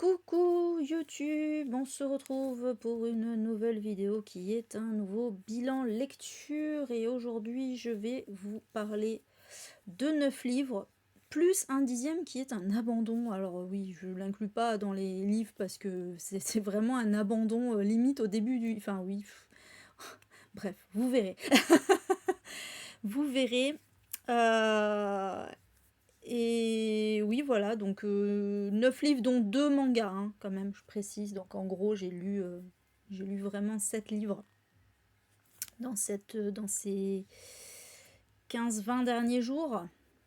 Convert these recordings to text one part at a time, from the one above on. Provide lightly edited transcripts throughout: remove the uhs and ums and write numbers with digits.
Coucou YouTube, on se retrouve pour une nouvelle vidéo qui est un nouveau bilan lecture et aujourd'hui je vais vous parler de 9 livres plus un 10e qui est un abandon. Alors oui, je ne l'inclus pas dans les livres parce que c'est vraiment un abandon limite au début du... Enfin oui, bref, vous verrez. Vous verrez. Euh, Et oui, voilà, donc 9 livres, dont 2 mangas, hein, quand même, je précise. Donc en gros, j'ai lu vraiment 7 livres dans ces 15-20 derniers jours.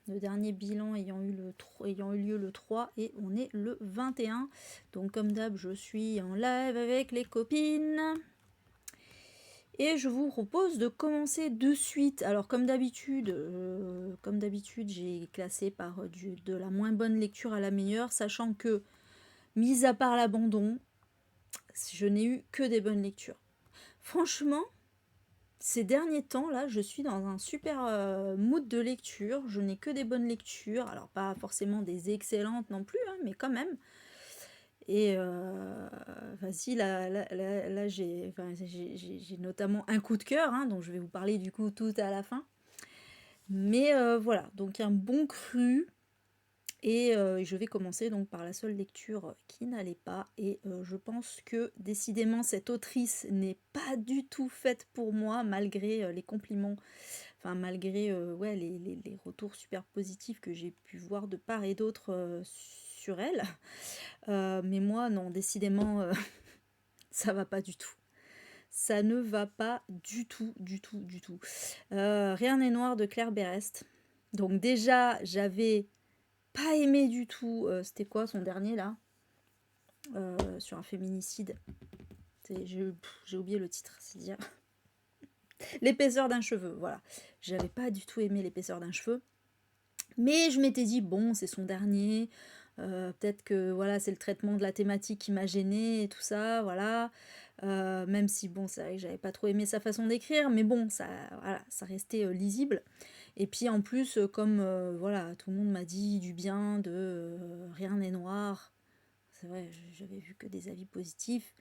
Le dernier bilan ayant eu lieu le 3 et on est le 21. Donc comme d'hab, je suis en live avec les copines. Et je vous propose de commencer de suite. Alors comme d'habitude, j'ai classé par de la moins bonne lecture à la meilleure, sachant que, mis à part l'abandon, je n'ai eu que des bonnes lectures. Franchement, ces derniers temps, là, je suis dans un super mood de lecture. Je n'ai que des bonnes lectures. Alors pas forcément des excellentes non plus, hein, mais quand même. Et si là j'ai notamment un coup de cœur, hein, dont je vais vous parler du coup tout à la fin. Mais voilà, donc un bon cru. Et je vais commencer donc par la seule lecture qui n'allait pas. Et je pense que décidément cette autrice n'est pas du tout faite pour moi, malgré les compliments, enfin malgré ouais, les retours super positifs que j'ai pu voir de part et d'autre sur elle. Mais moi, non, décidément, ça va pas du tout. Ça ne va pas du tout, du tout, du tout. Rien n'est noir de Claire Berest. Donc déjà, j'avais pas aimé du tout. C'était quoi son dernier là sur un féminicide. J'ai oublié le titre, c'est dire. L'épaisseur d'un cheveu, voilà. J'avais pas du tout aimé l'épaisseur d'un cheveu. Mais je m'étais dit, bon, c'est son dernier. Peut-être que voilà, c'est le traitement de la thématique qui m'a gênée et tout ça, voilà. Même si, bon, c'est vrai que j'avais pas trop aimé sa façon d'écrire, mais bon, voilà, ça restait lisible. Et puis en plus, comme voilà, tout le monde m'a dit du bien de Rien n'est noir, c'est vrai, j'avais vu que des avis positifs,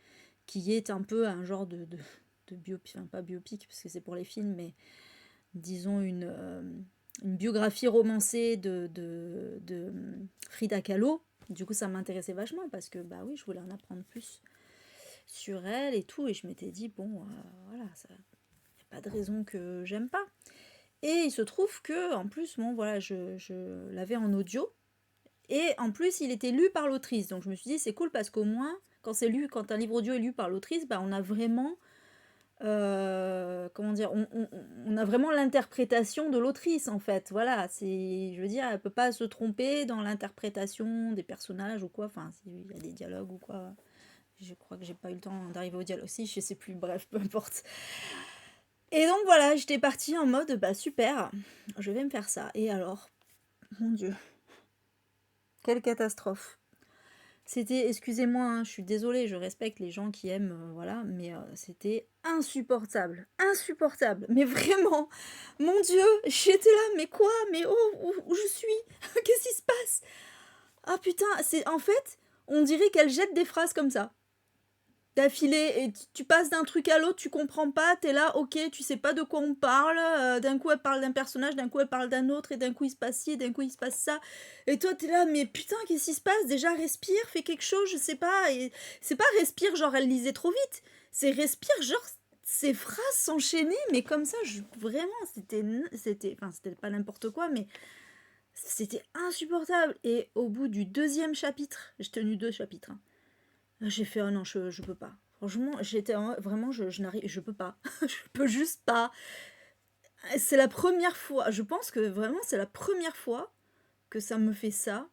qui est un peu un genre de biopic, enfin pas biopic parce que c'est pour les films, mais disons une biographie romancée de Frida Kahlo. Du coup, ça m'intéressait vachement parce que bah oui, je voulais en apprendre plus sur elle et tout, et je m'étais dit bon, voilà, ça, y a pas de raison que j'aime pas. Et il se trouve que en plus, bon voilà, je l'avais en audio. Et en plus, il était lu par l'autrice. Donc je me suis dit, c'est cool parce qu'au moins, quand un livre audio est lu par l'autrice, bah, on a vraiment, comment dire, on a vraiment l'interprétation de l'autrice en fait. Voilà, je veux dire, elle peut pas se tromper dans l'interprétation des personnages ou quoi. Enfin, s'il y a des dialogues ou quoi. Je crois que j'ai pas eu le temps d'arriver au dialogue aussi, je sais plus, bref, peu importe. Et donc voilà, j'étais partie en mode, bah super, je vais me faire ça. Et alors, mon Dieu, quelle catastrophe. C'était, excusez-moi, hein, je suis désolée, je respecte les gens qui aiment, voilà, mais c'était insupportable, insupportable, mais vraiment, mon Dieu, j'étais là, mais quoi, mais oh, où je suis, qu'est-ce qui se passe? Ah putain, c'est en fait, on dirait qu'elle jette des phrases comme ça, d'affilée, et tu passes d'un truc à l'autre, tu comprends pas, t'es là, ok, tu sais pas de quoi on parle, d'un coup elle parle d'un personnage, d'un coup elle parle d'un autre, et d'un coup il se passe ci, et d'un coup il se passe ça, et toi t'es là, mais putain, qu'est-ce qui se passe? Déjà respire, fais quelque chose, je sais pas, et c'est pas respire genre elle lisait trop vite, c'est respire genre ces phrases s'enchaînaient, mais comme ça, vraiment, enfin c'était pas n'importe quoi, mais c'était insupportable, et au bout du deuxième chapitre, j'ai tenu 2 chapitres, hein, j'ai fait, oh non, je peux pas. Franchement, vraiment, je peux pas. Je peux juste pas. C'est la première fois, je pense que vraiment, c'est la première fois que ça me fait ça.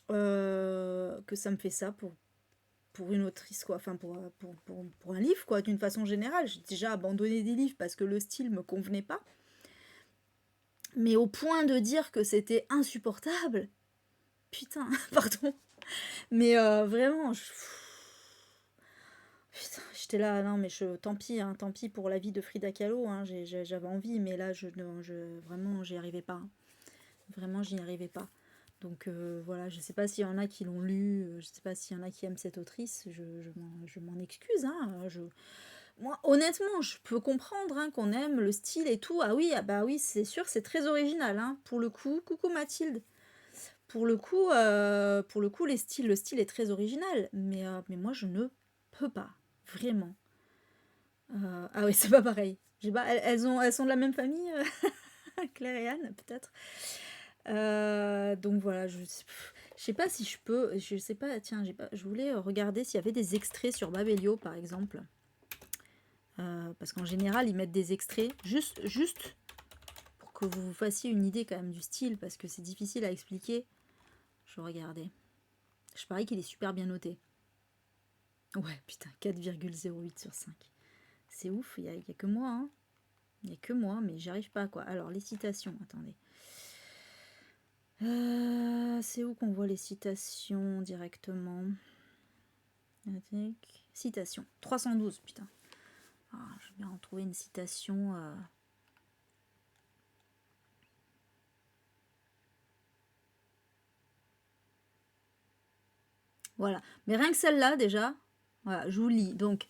Que ça me fait ça pour une autrice, quoi. Enfin, pour un livre, quoi, d'une façon générale. J'ai déjà abandonné des livres parce que le style me convenait pas. Mais au point de dire que c'était insupportable. Putain, pardon. Mais vraiment, putain, j'étais là, non, mais tant pis, hein, tant pis pour la vie de Frida Kahlo, hein, j'avais envie, mais là, vraiment, j'y arrivais pas, hein. Vraiment, j'y arrivais pas. Donc voilà, je sais pas s'il y en a qui l'ont lu, je sais pas s'il y en a qui aiment cette autrice, je m'en excuse, hein, moi, honnêtement, je peux comprendre hein, qu'on aime le style et tout. Ah bah oui, c'est sûr, c'est très original. Hein. Pour le coup, coucou Mathilde. Pour le coup, le style est très original. Mais moi, je ne peux pas. Vraiment. Ah oui, c'est pas pareil. J'ai pas, elles sont de la même famille, Claire et Anne, peut-être. Donc voilà, je sais pas si je peux. Je sais pas, tiens, je voulais regarder s'il y avait des extraits sur Babelio, par exemple. Parce qu'en général, ils mettent des extraits juste pour que vous vous fassiez une idée quand même du style, parce que c'est difficile à expliquer. Je vais regarder. Je parie qu'il est super bien noté. Ouais, putain, 4,08 sur 5. C'est ouf, il y a que moi, hein. Il n'y a que moi, mais j'y arrive pas, quoi. Alors, les citations, attendez. C'est où qu'on voit les citations directement? Citation. 312, putain. Ah, je vais bien en trouver une citation... Voilà. Mais rien que celle-là, déjà, voilà, je vous lis. Donc,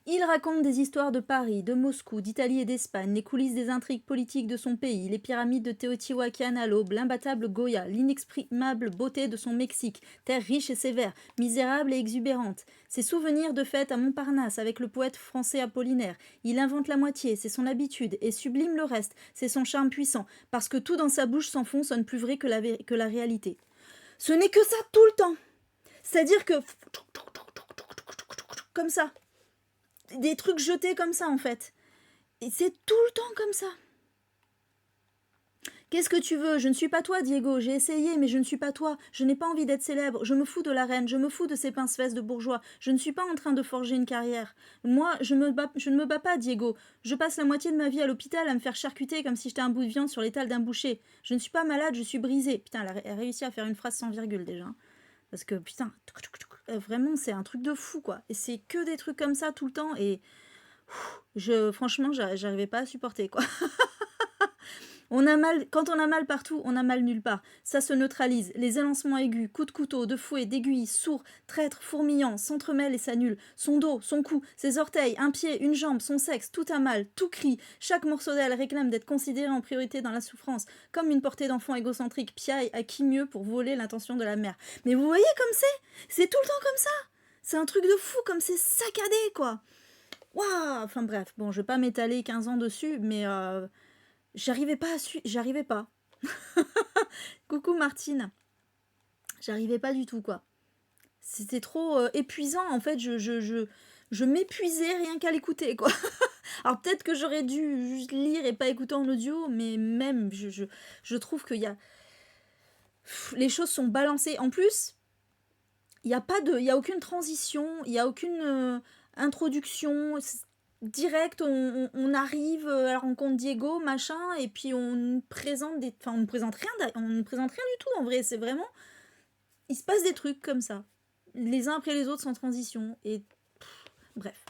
il raconte des histoires de Paris, de Moscou, d'Italie et d'Espagne, les coulisses des intrigues politiques de son pays, les pyramides de Teotihuacan à l'aube, l'imbattable Goya, l'inexprimable beauté de son Mexique, terre riche et sévère, misérable et exubérante. Ses souvenirs de fêtes à Montparnasse avec le poète français Apollinaire. Il invente la moitié, c'est son habitude, et sublime le reste, c'est son charme puissant, parce que tout dans sa bouche sans fond sonne plus vrai que la réalité. Ce n'est que ça tout le temps. C'est-à-dire que... Comme ça. Des trucs jetés comme ça, en fait. Et c'est tout le temps comme ça. Qu'est-ce que tu veux? Je ne suis pas toi, Diego. J'ai essayé, mais je ne suis pas toi. Je n'ai pas envie d'être célèbre. Je me fous de la reine. Je me fous de ces pince-fesses de bourgeois. Je ne suis pas en train de forger une carrière. Moi, je ne me bats pas, Diego. Je passe la moitié de ma vie à l'hôpital à me faire charcuter comme si j'étais un bout de viande sur l'étal d'un boucher. Je ne suis pas malade, je suis brisée. Putain, elle a réussi à faire une phrase sans virgule, déjà. Parce que, putain, vraiment, c'est un truc de fou, quoi. Et c'est que des trucs comme ça tout le temps. Et franchement, j'arrivais pas à supporter, quoi. Quand on a mal partout, on a mal nulle part. Ça se neutralise. Les élancements aigus, coups de couteau, de fouet, d'aiguille, sourd, traître, fourmillant, s'entremêle et s'annule. Son dos, son cou, ses orteils, un pied, une jambe, son sexe, tout a mal, tout crie. Chaque morceau d'elle réclame d'être considéré en priorité dans la souffrance, comme une portée d'enfant égocentrique piaille à qui mieux pour voler l'intention de la mère. Mais vous voyez comme c'est tout le temps comme ça. C'est un truc de fou, comme c'est saccadé, quoi. Waouh. Enfin bref, bon, je vais pas m'étaler 15 ans dessus, mais... J'arrivais pas à suivre, j'arrivais pas. Coucou Martine. J'arrivais pas du tout, quoi. C'était trop épuisant, en fait, je m'épuisais rien qu'à l'écouter, quoi. Alors peut-être que j'aurais dû juste lire et pas écouter en audio, mais même, je trouve qu'il y a... Les choses sont balancées. En plus, il y a aucune transition, il y a aucune introduction... Direct, on arrive à la rencontre Diego, machin, et puis on nous présente on ne présente rien du tout, en vrai, c'est vraiment... Il se passe des trucs comme ça, les uns après les autres sans transition, et... bref.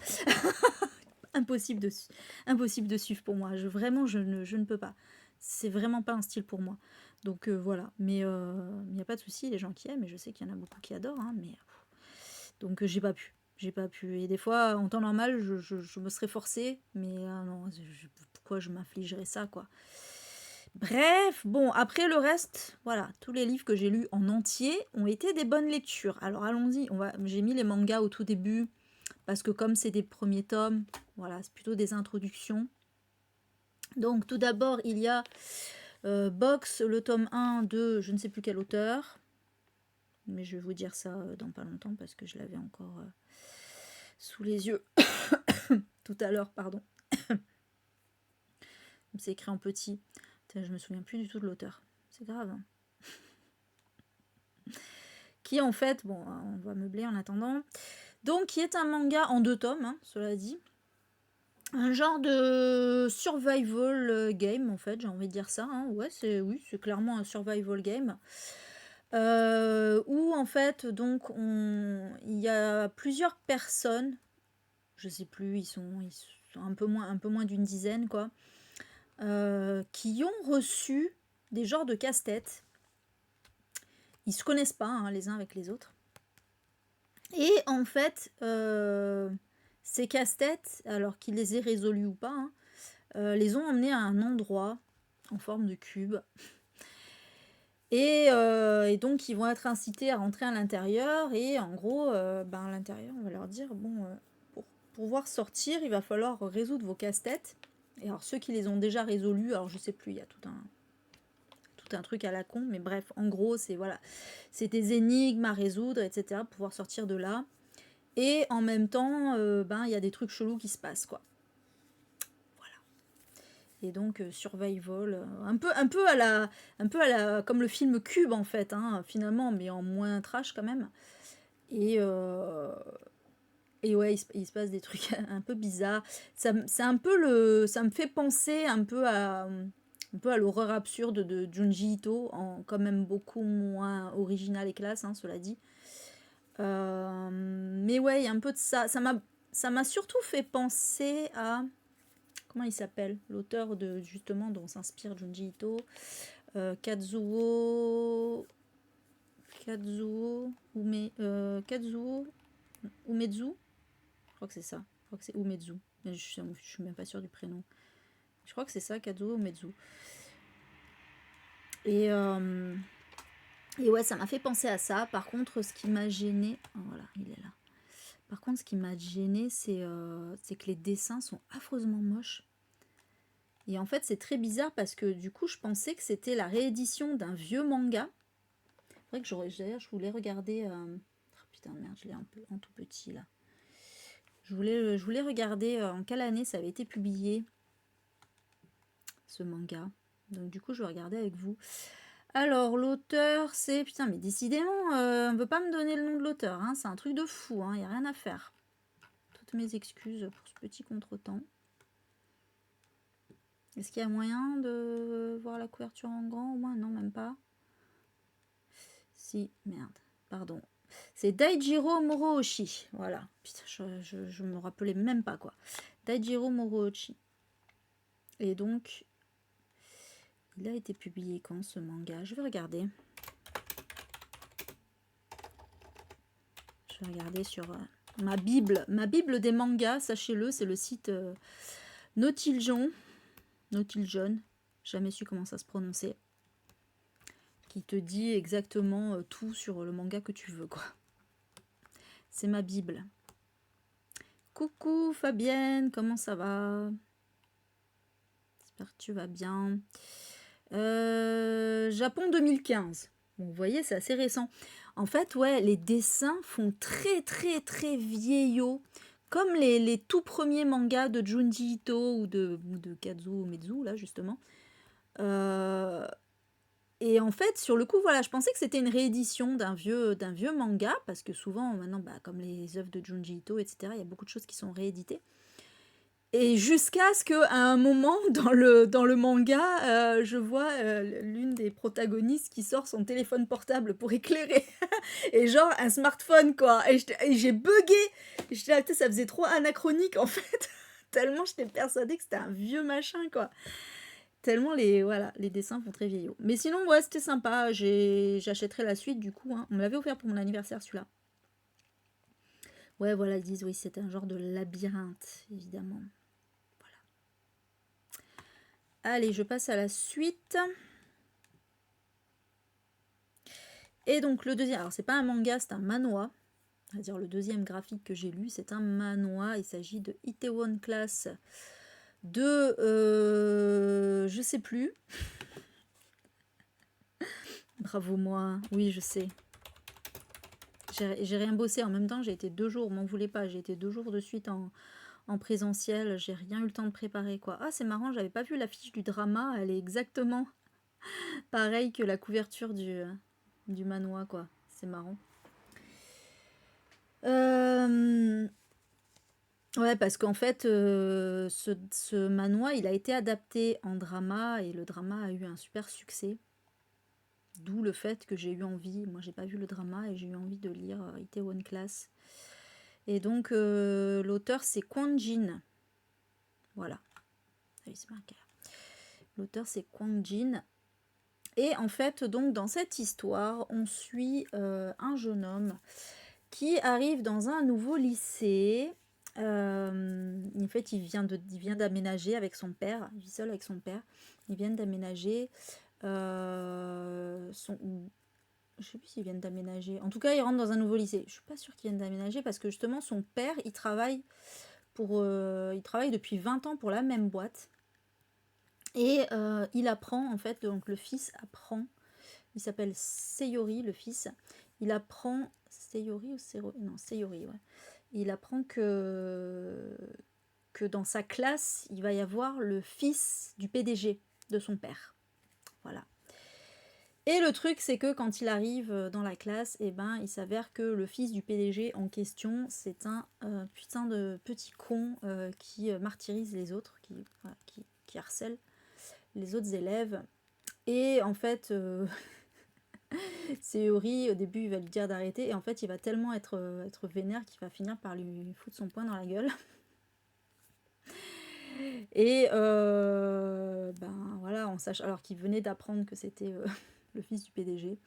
impossible de suivre pour moi, vraiment, je ne peux pas. C'est vraiment pas un style pour moi. Donc voilà, mais il n'y a pas de souci, les gens qui aiment, et je sais qu'il y en a beaucoup qui adorent, hein, mais... Donc j'ai pas pu. Et des fois, en temps normal, je me serais forcée, mais non, pourquoi je m'infligerais ça, quoi. Bref, bon, après le reste, voilà, tous les livres que j'ai lus en entier ont été des bonnes lectures. Alors allons-y, j'ai mis les mangas au tout début, parce que comme c'est des premiers tomes, voilà, c'est plutôt des introductions. Donc tout d'abord, il y a Box, le tome 1 de je ne sais plus quel auteur, mais je vais vous dire ça dans pas longtemps, parce que je l'avais encore... sous les yeux tout à l'heure, pardon. C'est écrit en petit. Je me souviens plus du tout de l'auteur. C'est grave. Hein. Qui en fait, bon, on va meubler en attendant. Donc, qui est un manga en 2 tomes, hein, cela dit. Un genre de survival game, en fait, j'ai envie de dire ça. Hein. Ouais, c'est clairement un survival game. Où en fait, donc, il y a plusieurs personnes. Je sais plus, ils sont un peu moins d'une dizaine, quoi, qui ont reçu des genres de casse-tête ils se connaissent pas hein, les uns avec les autres. Et en fait, ces casse-têtes, alors qu'ils les aient résolus ou pas, hein, les ont emmenés à un endroit en forme de cube. Et donc, ils vont être incités à rentrer à l'intérieur. Et en gros, à l'intérieur, on va leur dire, bon, pour pouvoir sortir, il va falloir résoudre vos casse-têtes. Et alors, ceux qui les ont déjà résolus, alors je sais plus, il y a tout un truc à la con. Mais bref, en gros, c'est voilà, c'est des énigmes à résoudre, etc. Pour pouvoir sortir de là. Et en même temps, il y a des trucs chelous qui se passent, quoi. Et donc survival, un peu à la comme le film Cube en fait, hein, finalement, mais en moins trash quand même. Et ouais, il se passe des trucs un peu bizarres. C'est un peu ça me fait penser un peu à l'horreur absurde de Junji Ito, en quand même beaucoup moins original et classe, hein, cela dit. Mais ouais, il y a un peu de ça. Ça m'a surtout fait penser à comment il s'appelle, l'auteur de justement dont s'inspire Junji Ito, Kazuo Umezu, je crois que c'est ça, je crois que c'est Umezu, mais je suis même pas sûre du prénom. Je crois que c'est ça, Kazuo Umezu. Et ouais, ça m'a fait penser à ça. Par contre, ce qui m'a gêné, oh, voilà, il est là. Par contre, ce qui m'a gêné, c'est que les dessins sont affreusement moches. Et en fait, c'est très bizarre parce que du coup, je pensais que c'était la réédition d'un vieux manga. C'est vrai que d'ailleurs, je voulais regarder... Oh, putain, merde, je l'ai un peu en tout petit, là. Je voulais regarder en quelle année ça avait été publié, ce manga. Donc du coup, je vais regarder avec vous. Alors, l'auteur, c'est... Putain, mais décidément, on ne veut pas me donner le nom de l'auteur. Hein. C'est un truc de fou, il n'y a rien à faire. Toutes mes excuses pour ce petit contretemps. Est-ce qu'il y a moyen de voir la couverture en grand au moins? Non, même pas. Si, merde, pardon. C'est Daijiro Moroochi. Voilà. Putain, je me rappelais même pas quoi. Daijiro Moroochi. Et donc, il a été publié quand ce manga? Je vais regarder. Je vais regarder sur ma Bible des mangas. Sachez-le, c'est le site Nautiljon. Jamais su comment ça se prononçait. Qui te dit exactement tout sur le manga que tu veux, quoi. C'est ma Bible. Coucou Fabienne, comment ça va? J'espère que tu vas bien. Japon 2015. Bon, vous voyez, c'est assez récent. En fait, ouais, les dessins font très très très vieillot. Comme les tout premiers mangas de Junji Ito ou de Kazuo Umezu, là, justement. Et en fait, sur le coup, voilà, je pensais que c'était une réédition d'un vieux manga, parce que souvent, maintenant, comme les œuvres de Junji Ito, etc., il y a beaucoup de choses qui sont rééditées. Et jusqu'à ce qu'à un moment, dans le manga, je vois l'une des protagonistes qui sort son téléphone portable pour éclairer. Et genre, un smartphone, quoi. Et j'ai bugué. J'étais là, ça faisait trop anachronique, en fait. Tellement j'étais persuadée que c'était un vieux machin, quoi. Tellement les dessins font très vieillots. Mais sinon, ouais, c'était sympa. J'achèterai la suite, du coup. Hein. On me l'avait offert pour mon anniversaire, celui-là. Ouais, voilà, ils disent, oui, c'était un genre de labyrinthe, évidemment. Allez, je passe à la suite. Et donc, le deuxième... Alors, c'est pas un manga, c'est un manhwa. C'est-à-dire, le deuxième graphique que j'ai lu, c'est un manhwa. Il s'agit de Itaewon Class de... je sais plus. Bravo moi. Oui, je sais. J'ai rien bossé. En même temps, j'ai été 2 jours. M'en voulez pas. J'ai été 2 jours de suite en présentiel. J'ai rien eu le temps de préparer, quoi. Ah, c'est marrant. J'avais pas vu l'affiche du drama. Elle est exactement pareille que la couverture du manhwa, quoi. C'est marrant. Ouais, parce qu'en fait, ce manhwa, il a été adapté en drama et le drama a eu un super succès. D'où le fait que j'ai eu envie, moi j'ai pas vu le drama et j'ai eu envie de lire Itaewon Class. Et donc l'auteur c'est Kwang Jin. Voilà. Ah oui, c'est marqué là. L'auteur c'est Kwang Jin. Et en fait, donc, dans cette histoire, on suit un jeune homme qui arrive dans un nouveau lycée. En fait, il vient d'aménager avec son père. Il vit seul avec son père. Ils viennent d'aménager. Je sais plus s'ils viennent d'aménager. En tout cas, ils rentrent dans un nouveau lycée. Je suis pas sûre qu'ils viennent d'aménager parce que justement, son père, il travaille depuis 20 ans pour la même boîte. Et il apprend, en fait, donc le fils apprend. Il s'appelle Sayori, le fils. Il apprend... Sayori ou Sayori? Non, Sayori, ouais. Il apprend que dans sa classe, il va y avoir le fils du PDG de son père. Voilà. Et le truc, c'est que quand il arrive dans la classe, eh ben, il s'avère que le fils du PDG en question, c'est un putain de petit con qui martyrise les autres, qui harcèle les autres élèves. Et en fait, Sayori, au début, il va lui dire d'arrêter, et en fait, il va tellement être vénère qu'il va finir par lui foutre son poing dans la gueule. Et ben voilà, alors qu'il venait d'apprendre que c'était le fils du PDG.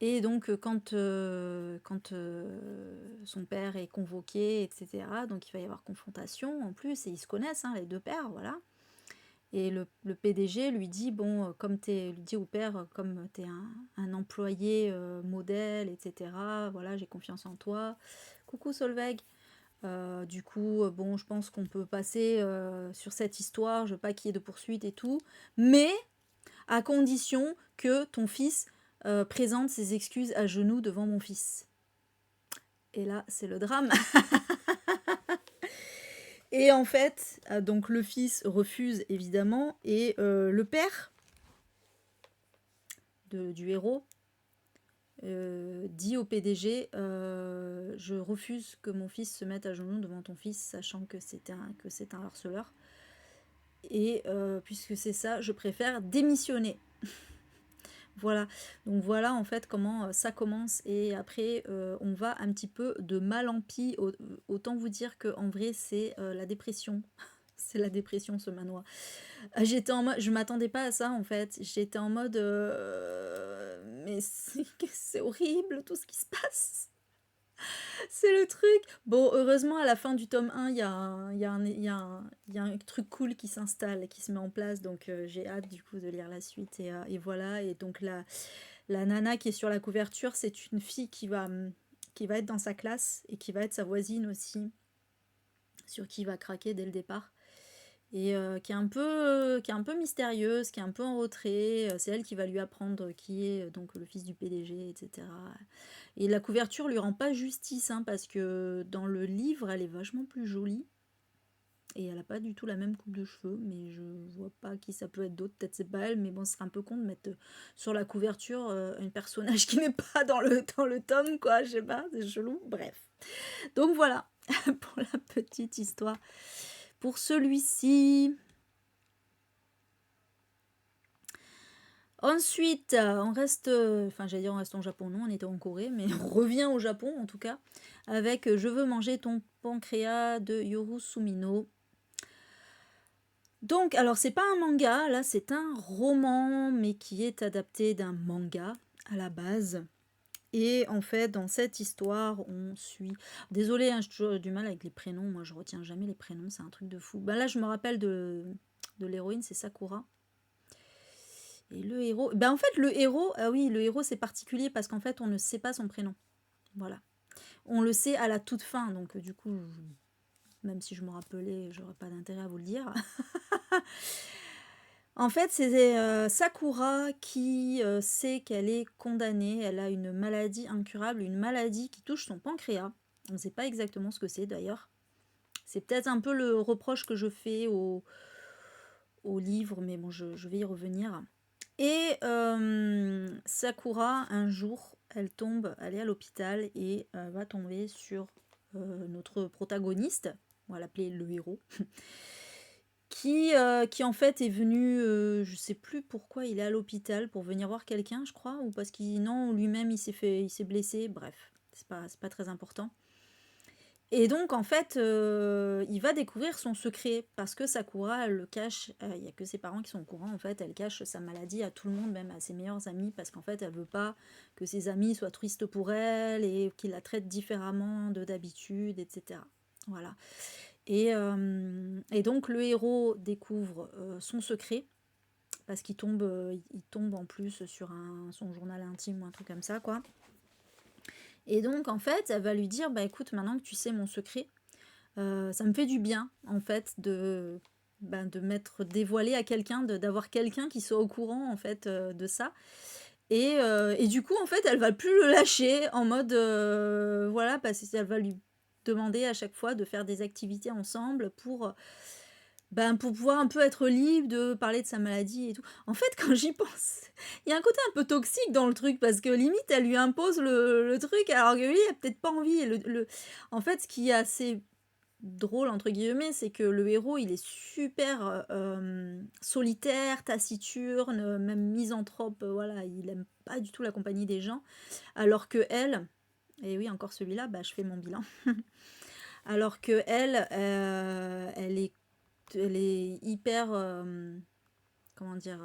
Et donc quand son père est convoqué, etc., donc il va y avoir confrontation en plus, et ils se connaissent, hein, les deux pères, voilà. Et le PDG lui dit, bon, lui dit au père, comme t'es un employé modèle, etc., voilà, j'ai confiance en toi. Coucou Solveig. Du coup, bon, je pense qu'on peut passer sur cette histoire, je veux pas qu'il y ait de poursuite et tout, mais à condition que ton fils présente ses excuses à genoux devant mon fils. Et là, c'est le drame. Et en fait, donc le fils refuse évidemment, et le père du héros dit au PDG, je refuse que mon fils se mette à genoux devant ton fils, sachant que c'est un harceleur. Et puisque c'est ça, je préfère démissionner. Voilà, donc voilà en fait comment ça commence, et après on va un petit peu de mal en pis. Autant vous dire que en vrai c'est la dépression. C'est la dépression, ce manoir. J'étais en mode, je m'attendais pas à ça en fait. J'étais en mode mais c'est horrible tout ce qui se passe. C'est le truc. Bon, heureusement, à la fin du tome 1, il y a un truc cool qui s'installe, qui se met en place. Donc, j'ai hâte, du coup, de lire la suite. Et voilà. Et donc, la nana qui est sur la couverture, c'est une fille qui va être dans sa classe et qui va être sa voisine aussi, sur qui il va craquer dès le départ. Et qui est un peu mystérieuse, qui est un peu en retrait. C'est elle qui va lui apprendre qui est donc le fils du PDG, etc. Et la couverture lui rend pas justice, hein, parce que dans le livre, elle est vachement plus jolie. Et elle a pas du tout la même coupe de cheveux, mais je vois pas qui ça peut être d'autre. Peut-être c'est pas elle, mais bon, ce serait un peu con de mettre sur la couverture un personnage qui n'est pas dans le tome, quoi. Je sais pas, c'est chelou. Bref. Donc voilà, pour la petite histoire. Pour celui-ci. Ensuite, on reste, j'allais dire on reste en Japon, non, on était en Corée, mais on revient au Japon en tout cas, avec Je veux manger ton pancréas de Yoru Sumino. Donc, alors c'est pas un manga, là c'est un roman, mais qui est adapté d'un manga à la base. Et en fait, dans cette histoire, on suit... Désolée, hein, j'ai toujours du mal avec les prénoms, moi je retiens jamais les prénoms, c'est un truc de fou. Ben là, je me rappelle de l'héroïne, c'est Sakura. Et le héros... Ben en fait, le héros... Ah oui, le héros, c'est particulier parce qu'en fait, on ne sait pas son prénom. Voilà. On le sait à la toute fin, donc du coup, même si je me rappelais, j'aurais pas d'intérêt à vous le dire. En fait, c'est Sakura qui sait qu'elle est condamnée. Elle a une maladie incurable, une maladie qui touche son pancréas. On ne sait pas exactement ce que c'est d'ailleurs. C'est peut-être un peu le reproche que je fais au livre, mais bon, je vais y revenir. Et Sakura, un jour, elle est à l'hôpital et va tomber sur notre protagoniste, on va l'appeler le héros, qui en fait est venu, je sais plus pourquoi il est à l'hôpital, pour venir voir quelqu'un, je crois, ou parce qu'il, non, lui-même il s'est blessé, bref, c'est pas très important. Et donc, en fait, il va découvrir son secret parce que Sakura, elle le cache. Il n'y a que ses parents qui sont au courant. En fait, elle cache sa maladie à tout le monde, même à ses meilleurs amis, parce qu'en fait, elle veut pas que ses amis soient tristes pour elle et qu'ils la traitent différemment de d'habitude, etc. Voilà. Et donc, le héros découvre son secret parce il tombe en plus sur son journal intime ou un truc comme ça, quoi. Et donc, en fait, elle va lui dire, bah écoute, maintenant que tu sais mon secret, ça me fait du bien, en fait, de m'être dévoilée à quelqu'un, d'avoir quelqu'un qui soit au courant, en fait, de ça. Et du coup, en fait, elle va plus le lâcher en mode, voilà, parce qu'elle va lui demander à chaque fois de faire des activités ensemble pour pouvoir un peu être libre de parler de sa maladie et tout. En fait, quand j'y pense, il y a un côté un peu toxique dans le truc, parce que limite, elle lui impose le truc, alors que lui, il a peut-être pas envie. En fait, ce qui est assez drôle, entre guillemets, c'est que le héros, il est super solitaire, taciturne, même misanthrope, voilà, il aime pas du tout la compagnie des gens, alors que elle, et oui, encore celui-là, bah, je fais mon bilan, alors que elle est hyper, comment dire,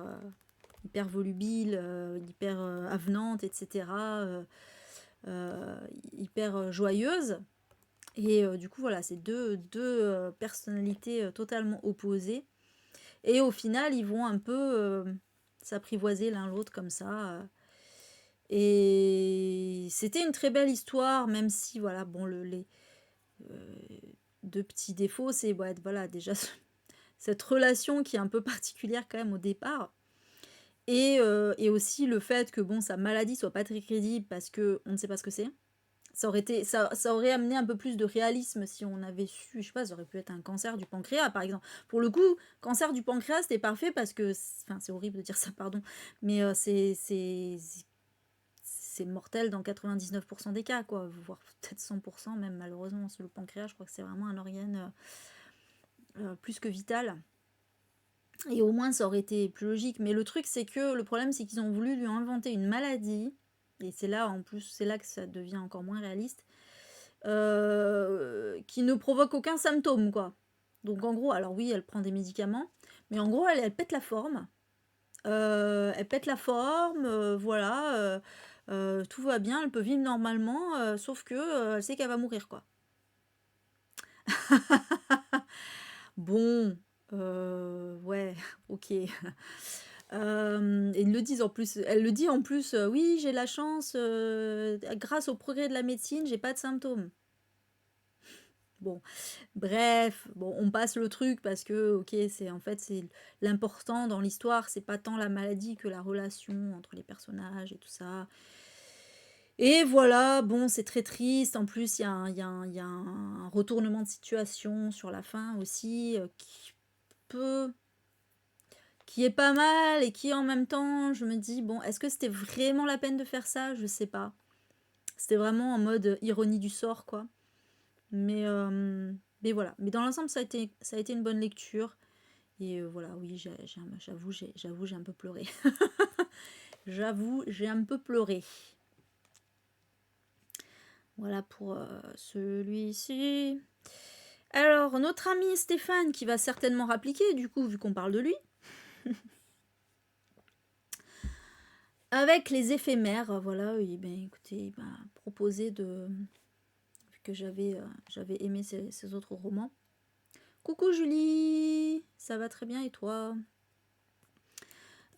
hyper volubile, hyper avenante, etc., euh, hyper joyeuse. Et du coup, voilà, c'est deux personnalités totalement opposées. Et au final, ils vont un peu s'apprivoiser l'un l'autre comme ça. Et c'était une très belle histoire, même si, voilà, bon, les euh, deux petits défauts, c'est ouais, voilà, déjà cette relation qui est un peu particulière quand même au départ. Et aussi le fait que bon, sa maladie soit pas très crédible parce qu'on ne sait pas ce que c'est. Ça aurait amené un peu plus de réalisme si on avait su, je sais pas, ça aurait pu être un cancer du pancréas par exemple. Pour le coup, cancer du pancréas c'était parfait parce que, enfin c'est horrible de dire ça, pardon, mais c'est mortel dans 99% des cas, quoi, voire peut-être 100% même, malheureusement. Le pancréas, je crois que c'est vraiment un organe plus que vital. Et au moins ça aurait été plus logique. Mais le truc c'est que le problème c'est qu'ils ont voulu lui inventer une maladie. Et c'est là en plus, c'est là que ça devient encore moins réaliste. Qui ne provoque aucun symptôme, quoi. Donc en gros, alors oui, elle prend des médicaments, mais en gros, elle pète la forme. Elle pète la forme, voilà. Tout va bien, elle peut vivre normalement, sauf que elle sait qu'elle va mourir, quoi. Bon, ouais, ok. Ils le disent en plus, elle le dit en plus, oui, j'ai la chance, grâce au progrès de la médecine, j'ai pas de symptômes. Bon, bref, bon, on passe le truc parce que, ok, c'est l'important dans l'histoire, c'est pas tant la maladie que la relation entre les personnages et tout ça. Et voilà, bon, c'est très triste. En plus, il y a un retournement de situation sur la fin aussi, peut, qui est pas mal et qui en même temps, je me dis, bon, est-ce que c'était vraiment la peine de faire ça? Je sais pas. C'était vraiment en mode ironie du sort, quoi. Mais, euh, mais voilà. Mais dans l'ensemble, ça a été une bonne lecture. Et voilà, oui, j'avoue, j'ai un peu pleuré. J'avoue, j'ai un peu pleuré. Voilà pour celui-ci. Alors, notre ami Stéphane, qui va certainement rappliquer, du coup, vu qu'on parle de lui. Avec les éphémères, voilà, écoutez, il m'a proposé vu que j'avais aimé ses autres romans. Coucou Julie, ça va très bien et toi?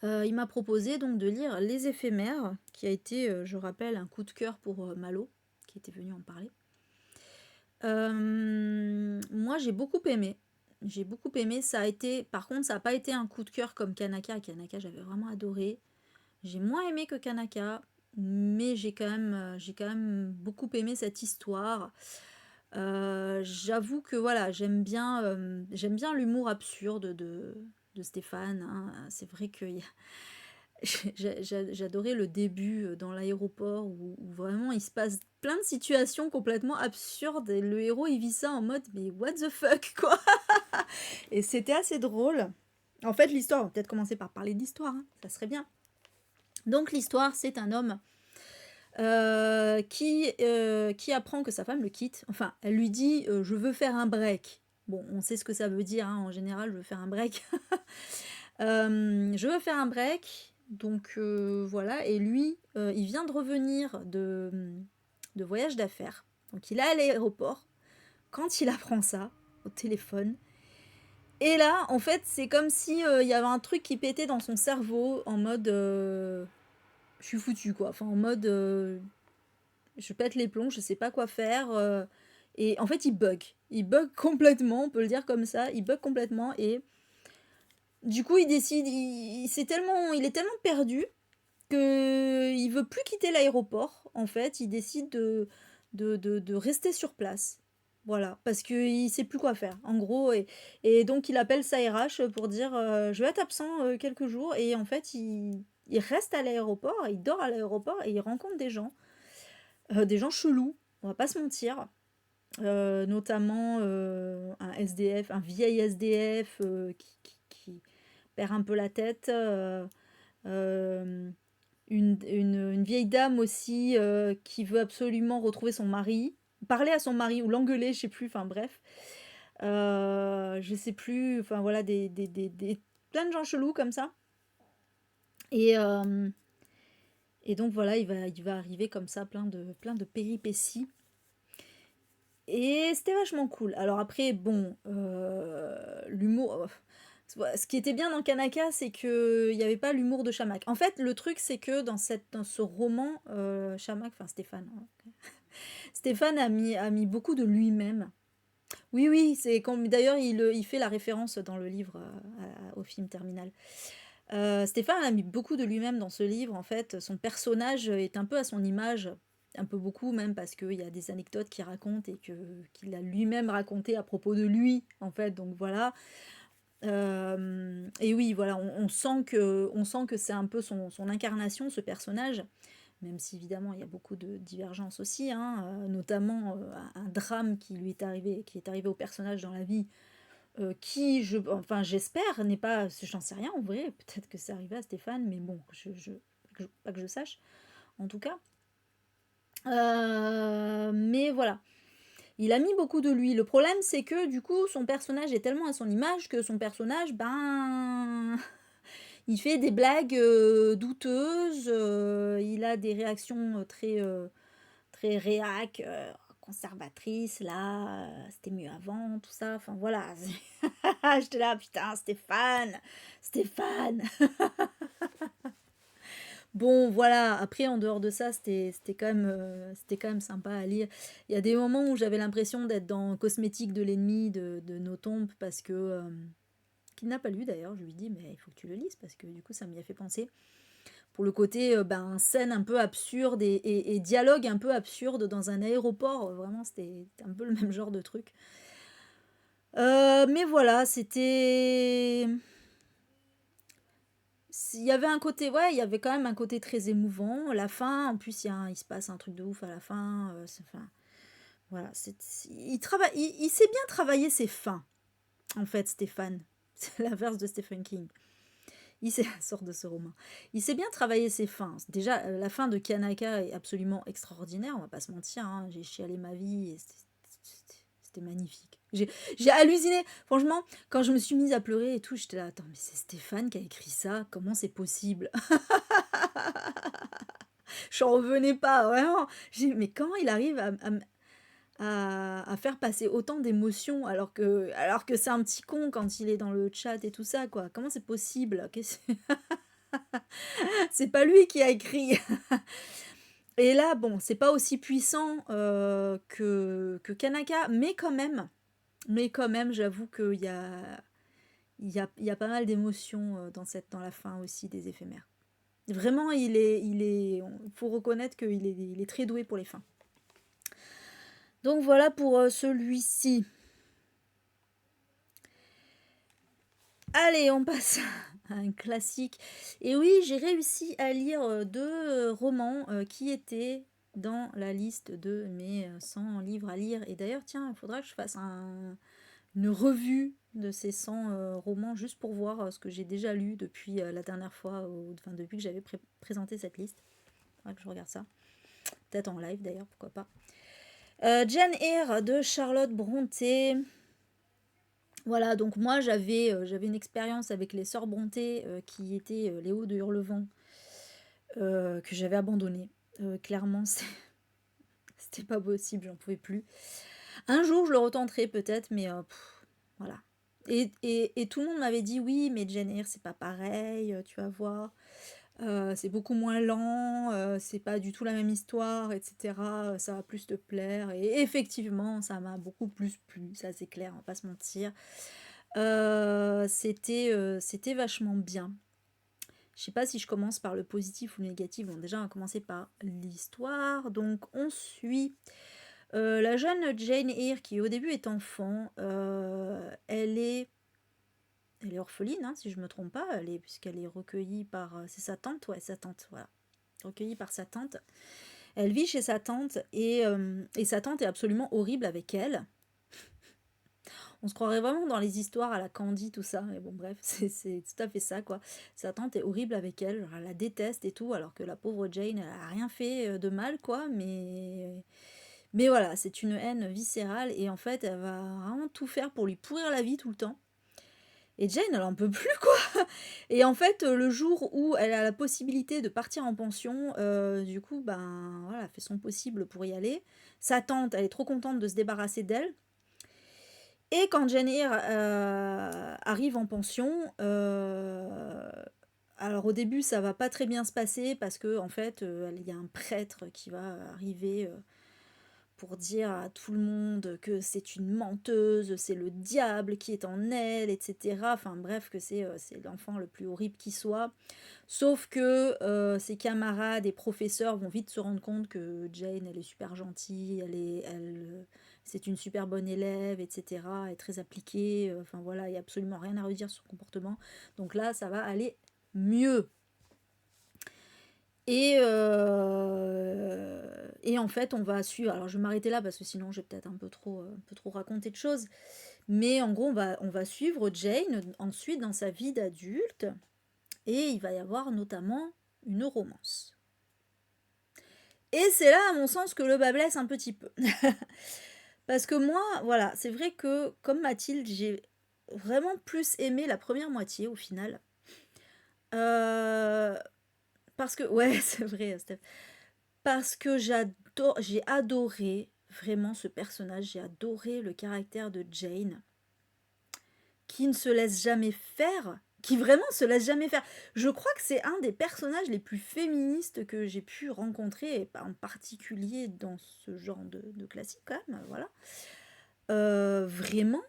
Il m'a proposé donc de lire Les éphémères, qui a été, je rappelle, un coup de cœur pour Malo, qui était venu en parler. Moi, j'ai beaucoup aimé. J'ai beaucoup aimé. Par contre, ça n'a pas été un coup de cœur comme Kanaka. Kanaka, j'avais vraiment adoré. J'ai moins aimé que Kanaka, mais j'ai quand même beaucoup aimé cette histoire. J'avoue que voilà, j'aime bien l'humour absurde de Stéphane, hein. C'est vrai que j'adorais le début dans l'aéroport où vraiment il se passe plein de situations complètement absurdes et le héros il vit ça en mode mais what the fuck, quoi. Et c'était assez drôle. En fait, l'histoire, on va peut-être commencer par parler d'histoire, hein, ça serait bien. Donc l'histoire, c'est un homme qui apprend que sa femme le quitte. Enfin, elle lui dit je veux faire un break. Bon, on sait ce que ça veut dire, hein, en général, je veux faire un break. Je veux faire un break, donc voilà. Et lui, il vient de revenir de voyage d'affaires. Donc il est à l'aéroport. Quand il apprend ça au téléphone, et là, en fait, c'est comme si il y avait un truc qui pétait dans son cerveau en mode je suis foutu quoi. Enfin, en mode je pète les plombs, je sais pas quoi faire. Et en fait, il bug. Il bug complètement, on peut le dire comme ça. Il bug complètement. Et du coup, il décide. Il est tellement perdu que il veut plus quitter l'aéroport. En fait, il décide de rester sur place. Voilà, parce qu'il sait plus quoi faire, en gros. Et donc, il appelle sa RH pour dire je vais être absent quelques jours. Et en fait, il reste à l'aéroport, il dort à l'aéroport et il rencontre des gens chelous, on va pas se mentir. Notamment un SDF, un vieil SDF qui perd un peu la tête. Euh, une vieille dame aussi qui veut absolument retrouver son mari, parler à son mari ou l'engueuler, je sais plus, enfin bref. Je sais plus, enfin voilà, plein de gens chelous comme ça. Et, euh, et donc voilà, il va arriver comme ça, plein de péripéties. Et c'était vachement cool. Alors après, bon, l'humour. Ce qui était bien dans Kanaka, c'est qu'il n'y avait pas l'humour de Shamak. En fait, le truc, c'est que dans ce roman, Shamak, enfin Stéphane, hein, Stéphane a mis beaucoup de lui-même. Oui, oui, c'est comme d'ailleurs il fait la référence dans le livre au film Terminal. Stéphane a mis beaucoup de lui-même dans ce livre. En fait, son personnage est un peu à son image, un peu beaucoup même parce qu'il y a des anecdotes qu'il raconte et qu'il a lui-même raconté à propos de lui, en fait. Donc voilà. Et oui, voilà, on sent que c'est un peu son incarnation, ce personnage, même si évidemment il y a beaucoup de divergences aussi, hein, notamment un drame qui est arrivé au personnage dans la vie, enfin j'espère, n'est pas, j'en sais rien en vrai, peut-être que c'est arrivé à Stéphane, mais bon, pas que je sache, en tout cas. Mais voilà, il a mis beaucoup de lui. Le problème, c'est que du coup, son personnage est tellement à son image que son personnage, ben, il fait des blagues douteuses, il a des réactions très réac, conservatrices, là, c'était mieux avant, tout ça, enfin voilà. J'étais là, putain, Stéphane. Bon, voilà, après, en dehors de ça, c'était quand même sympa à lire. Il y a des moments où j'avais l'impression d'être dans Cosmétique de l'ennemi de Nothomb, parce que, qu'il n'a pas lu d'ailleurs, je lui dis, mais il faut que tu le lises, parce que du coup, ça m'y a fait penser. Pour le côté, ben, scène un peu absurde et dialogue un peu absurde dans un aéroport, vraiment, c'était un peu le même genre de truc. Mais voilà, il y avait un côté, ouais, il y avait quand même un côté très émouvant. La fin, en plus, il se passe un truc de ouf à la fin. Enfin, voilà, il sait bien travailler ses fins, en fait, Stéphane. C'est l'inverse de Stephen King. Il sait, sort de ce roman. Il sait bien travailler ses fins. Déjà, la fin de Kanaka est absolument extraordinaire, on va pas se mentir, hein. J'ai chialé ma vie et c'était magnifique. J'ai halluciné. Franchement, quand je me suis mise à pleurer et tout, j'étais là, attends, mais c'est Stéphane qui a écrit ça? Comment c'est possible? J'en revenais pas, vraiment. Mais comment il arrive à faire passer autant d'émotions alors que c'est un petit con quand il est dans le chat et tout ça, quoi? Comment c'est possible? C'est pas lui qui a écrit. Et là, bon, c'est pas aussi puissant que Kanaka, mais quand même, j'avoue qu'il y a pas mal d'émotions dans la fin aussi des éphémères. Vraiment, faut reconnaître qu'il est très doué pour les fins. Donc voilà pour celui-ci. Allez, on passe à un classique. Et oui, j'ai réussi à lire deux romans qui étaient dans la liste de mes 100 livres à lire. Et d'ailleurs, tiens, il faudra que je fasse une revue de ces 100 romans juste pour voir ce que j'ai déjà lu depuis la dernière fois, enfin depuis que j'avais présenté cette liste. Il faudra que je regarde ça. peut-être en live d'ailleurs, pourquoi pas. Jane Eyre de Charlotte Brontë. Voilà, donc moi j'avais une expérience avec les sœurs Brontë qui étaient les Hauts de Hurlevent, que j'avais abandonné. Clairement, c'était pas possible, j'en pouvais plus. Un jour je le retenterai peut-être, mais voilà. Et tout le monde m'avait dit oui, mais Jane Eyre c'est pas pareil, tu vas voir. C'est beaucoup moins lent, c'est pas du tout la même histoire, etc. Ça va plus te plaire. Et effectivement, ça m'a beaucoup plus plu, ça c'est clair, on va pas se mentir. C'était vachement bien. Je sais pas si je commence par le positif ou le négatif. Bon, déjà, on va commencer par l'histoire. Donc, on suit la jeune Jane Eyre qui, au début, est enfant. Elle est orpheline, hein, si je me trompe pas, puisqu'elle est recueillie par... c'est sa tante, ouais, sa tante, voilà. Recueillie par sa tante. Elle vit chez sa tante et sa tante est absolument horrible avec elle. On se croirait vraiment dans les histoires à la Candy, tout ça. Mais bon, bref, c'est tout à fait ça, quoi. Sa tante est horrible avec elle, genre, elle la déteste et tout, alors que la pauvre Jane, elle a rien fait de mal, quoi. Mais voilà, c'est une haine viscérale et en fait, elle va vraiment tout faire pour lui pourrir la vie tout le temps. Et Jane, elle en peut plus, quoi. Et en fait, le jour où elle a la possibilité de partir en pension, du coup, ben voilà, elle fait son possible pour y aller. Sa tante, elle est trop contente de se débarrasser d'elle. Et quand Jane Eyre arrive en pension, alors au début, ça va pas très bien se passer parce que en fait, il y a un prêtre qui va arriver pour dire à tout le monde que c'est une menteuse, c'est le diable qui est en elle, etc. Enfin bref, que c'est l'enfant le plus horrible qui soit. Sauf que ses camarades et professeurs vont vite se rendre compte que Jane, elle est super gentille, c'est une super bonne élève, etc. Elle est très appliquée, enfin voilà, il n'y a absolument rien à redire sur son comportement. Donc là, ça va aller mieux. Et en fait, on va suivre. Alors, je vais m'arrêter là parce que sinon, j'ai peut-être un peu trop raconté de choses. Mais en gros, on va suivre Jane ensuite dans sa vie d'adulte. Et il va y avoir notamment une romance. Et c'est là, à mon sens, que le bas blesse un petit peu. Parce que moi, voilà, c'est vrai que, comme Mathilde, j'ai vraiment plus aimé la première moitié, au final. Parce que, ouais, c'est vrai, Steph. Parce que j'ai adoré vraiment ce personnage, j'ai adoré le caractère de Jane, qui ne se laisse jamais faire, qui vraiment se laisse jamais faire. Je crois que c'est un des personnages les plus féministes que j'ai pu rencontrer, et en particulier dans ce genre de classique quand même, voilà. Vraiment,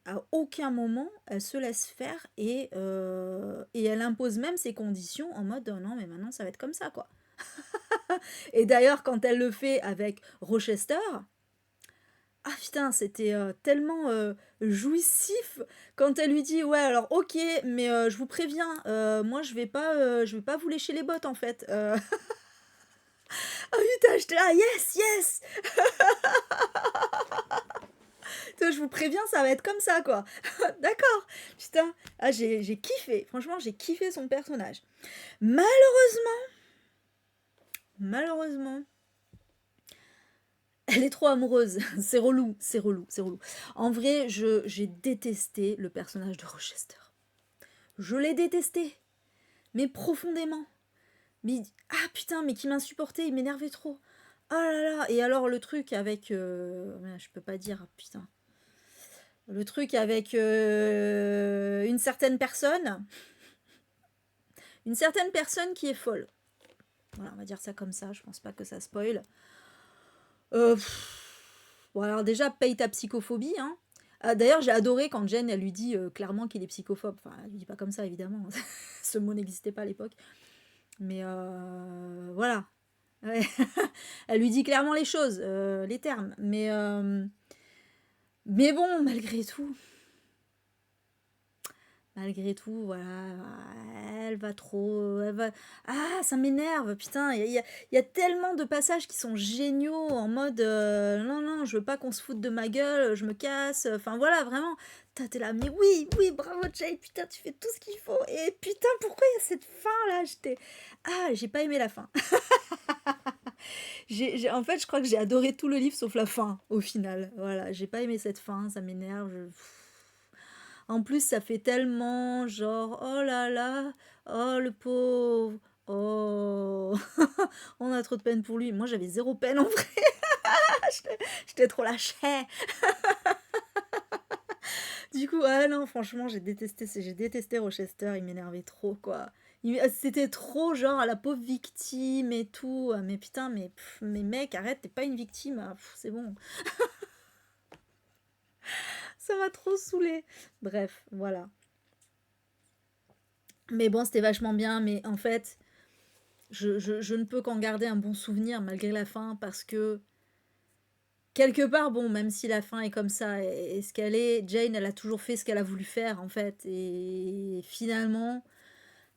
à aucun moment, elle se laisse faire et elle impose même ses conditions en mode non mais maintenant ça va être comme ça, quoi. Et d'ailleurs, quand elle le fait avec Rochester, ah putain, c'était tellement jouissif quand elle lui dit ouais alors ok mais je vous préviens moi je vais pas vous lécher les bottes en fait. Ah putain, j'étais là yes yes. Toi, je vous préviens, ça va être comme ça quoi. D'accord. Putain, ah j'ai kiffé. Franchement, j'ai kiffé son personnage. Malheureusement, elle est trop amoureuse. C'est relou, c'est relou, c'est relou. En vrai, j'ai détesté le personnage de Rochester. Je l'ai détesté, mais profondément. Mais ah putain, mais qui m'insupportait, il m'énervait trop. Oh là là. Et alors le truc avec, je peux pas dire, putain. Le truc avec une certaine personne qui est folle. Voilà, on va dire ça comme ça. Je pense pas que ça spoil. Bon alors déjà, paye ta psychophobie, hein. D'ailleurs, j'ai adoré quand Jen, elle lui dit clairement qu'il est psychophobe. Enfin, elle lui dit pas comme ça, évidemment. Ce mot n'existait pas à l'époque. Mais voilà. Ouais. Elle lui dit clairement les choses, les termes. Mais bon, malgré tout, voilà, elle va trop... Ah, ça m'énerve, putain. Il y a tellement de passages qui sont géniaux en mode non, non, je veux pas qu'on se foute de ma gueule, je me casse. Enfin voilà, vraiment. T'es là, mais oui, bravo Jade, putain, tu fais tout ce qu'il faut. Et putain, pourquoi il y a cette fin là? Ah, j'ai pas aimé la fin. En fait, je crois que j'ai adoré tout le livre sauf la fin, au final. Voilà, j'ai pas aimé cette fin, ça m'énerve. En plus, ça fait tellement genre, oh là là, oh le pauvre, oh, on a trop de peine pour lui. Moi, j'avais zéro peine en vrai. J'étais trop lâchée. Du coup, ah non, franchement, j'ai détesté Rochester, il m'énervait trop, quoi. C'était trop genre à la pauvre victime et tout. Mais putain, mais mec, arrête, t'es pas une victime. C'est bon. Ça m'a trop saoulée. Bref, voilà. Mais bon, c'était vachement bien, mais en fait, je ne peux qu'en garder un bon souvenir malgré la fin parce que quelque part, bon, même si la fin est comme ça et ce qu'elle est, Jane, elle a toujours fait ce qu'elle a voulu faire en fait. Et finalement,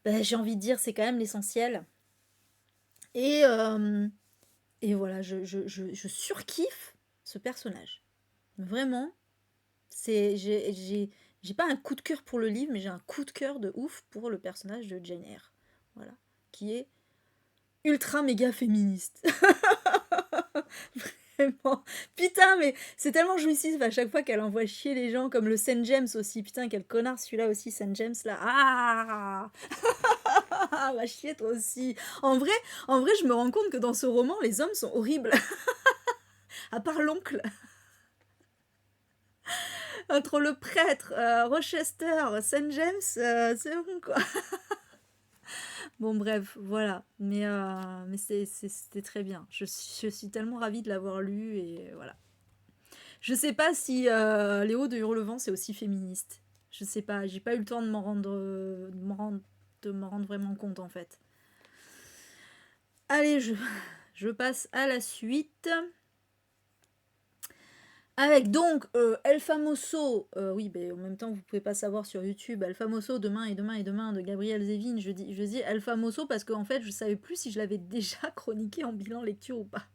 ben, j'ai envie de dire, c'est quand même l'essentiel. Et, euh, et voilà, je surkiffe ce personnage. Vraiment, j'ai pas un coup de cœur pour le livre, mais j'ai un coup de cœur de ouf pour le personnage de Jane Eyre. Voilà, qui est ultra méga féministe. Vraiment. Putain, mais c'est tellement jouissif à chaque fois qu'elle envoie chier les gens, comme le Saint James aussi. Putain, quel connard celui-là aussi, Saint James là. Ah va chier toi aussi. En vrai, en vrai, je me rends compte que dans ce roman, les hommes sont horribles. À part l'oncle. Entre le prêtre, Rochester, Saint James, c'est bon quoi. Bon bref, voilà. Mais c'était très bien. Je suis tellement ravie de l'avoir lu et voilà. Je sais pas si Léo de Hurlevent c'est aussi féministe. Je sais pas, j'ai pas eu le temps de m'en rendre vraiment compte en fait. Allez, je passe à la suite. Avec donc El Famoso, oui, ben, en même temps vous pouvez pas savoir sur YouTube, El Famoso, demain et demain et demain de Gabriel Zevin. Je dis El Famoso parce qu'en fait je savais plus si je l'avais déjà chroniqué en bilan lecture ou pas.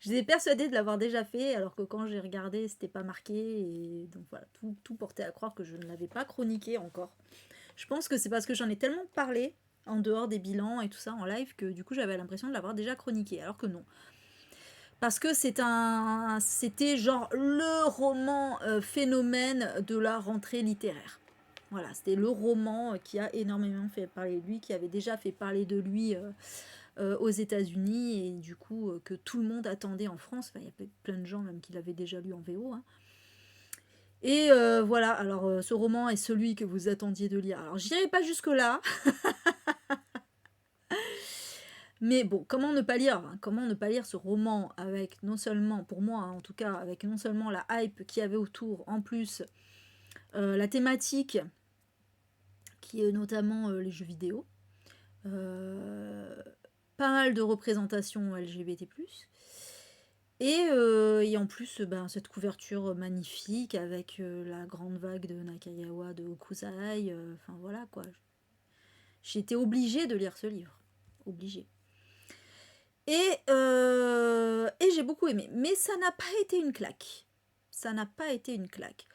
J'étais persuadée de l'avoir déjà fait, alors que quand j'ai regardé, c'était pas marqué. Et donc voilà, tout portait à croire que je ne l'avais pas chroniqué encore. Je pense que c'est parce que j'en ai tellement parlé en dehors des bilans et tout ça en live que du coup j'avais l'impression de l'avoir déjà chroniqué, alors que non. Parce que c'était genre le roman phénomène de la rentrée littéraire. Voilà, c'était le roman qui a énormément fait parler de lui, qui avait déjà fait parler de lui aux États-Unis et du coup que tout le monde attendait en France. Enfin, il y a plein de gens même qui l'avaient déjà lu en VO. Hein. Et voilà, alors ce roman est celui que vous attendiez de lire. Alors j'irai pas jusque-là, mais bon, comment ne pas lire ce roman avec non seulement, pour moi hein, en tout cas, avec non seulement la hype qu'il y avait autour, en plus la thématique qui est notamment les jeux vidéo, euh, pas mal de représentations LGBT+, et en plus, ben, cette couverture magnifique avec la grande vague de Nakagawa de Hokusai. Enfin voilà quoi. J'ai été obligée de lire ce livre. Obligée. Et j'ai beaucoup aimé. Mais ça n'a pas été une claque. Ça n'a pas été une claque.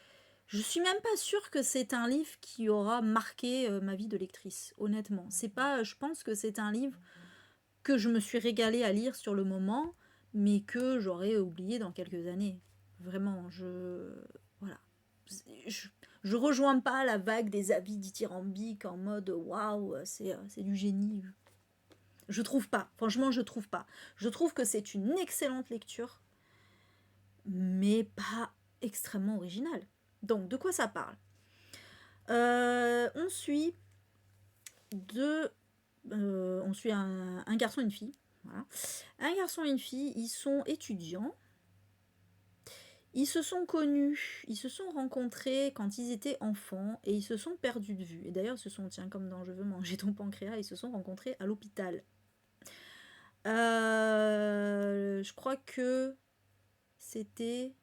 Je suis même pas sûre que c'est un livre qui aura marqué ma vie de lectrice, honnêtement. C'est pas, je pense que c'est un livre que je me suis régalée à lire sur le moment, mais que j'aurais oublié dans quelques années. Vraiment, voilà. Je, je rejoins pas la vague des avis dithyrambiques en mode waouh, c'est du génie. Je trouve pas. Franchement, je trouve pas. Je trouve que c'est une excellente lecture, mais pas extrêmement originale. Donc, de quoi ça parle On suit un garçon et une fille. Voilà. Un garçon et une fille, ils sont étudiants. Ils se sont connus, ils se sont rencontrés quand ils étaient enfants et ils se sont perdus de vue. Et d'ailleurs, ils se sont, tiens, comme dans Je veux manger ton pancréas, ils se sont rencontrés à l'hôpital. Je crois que c'était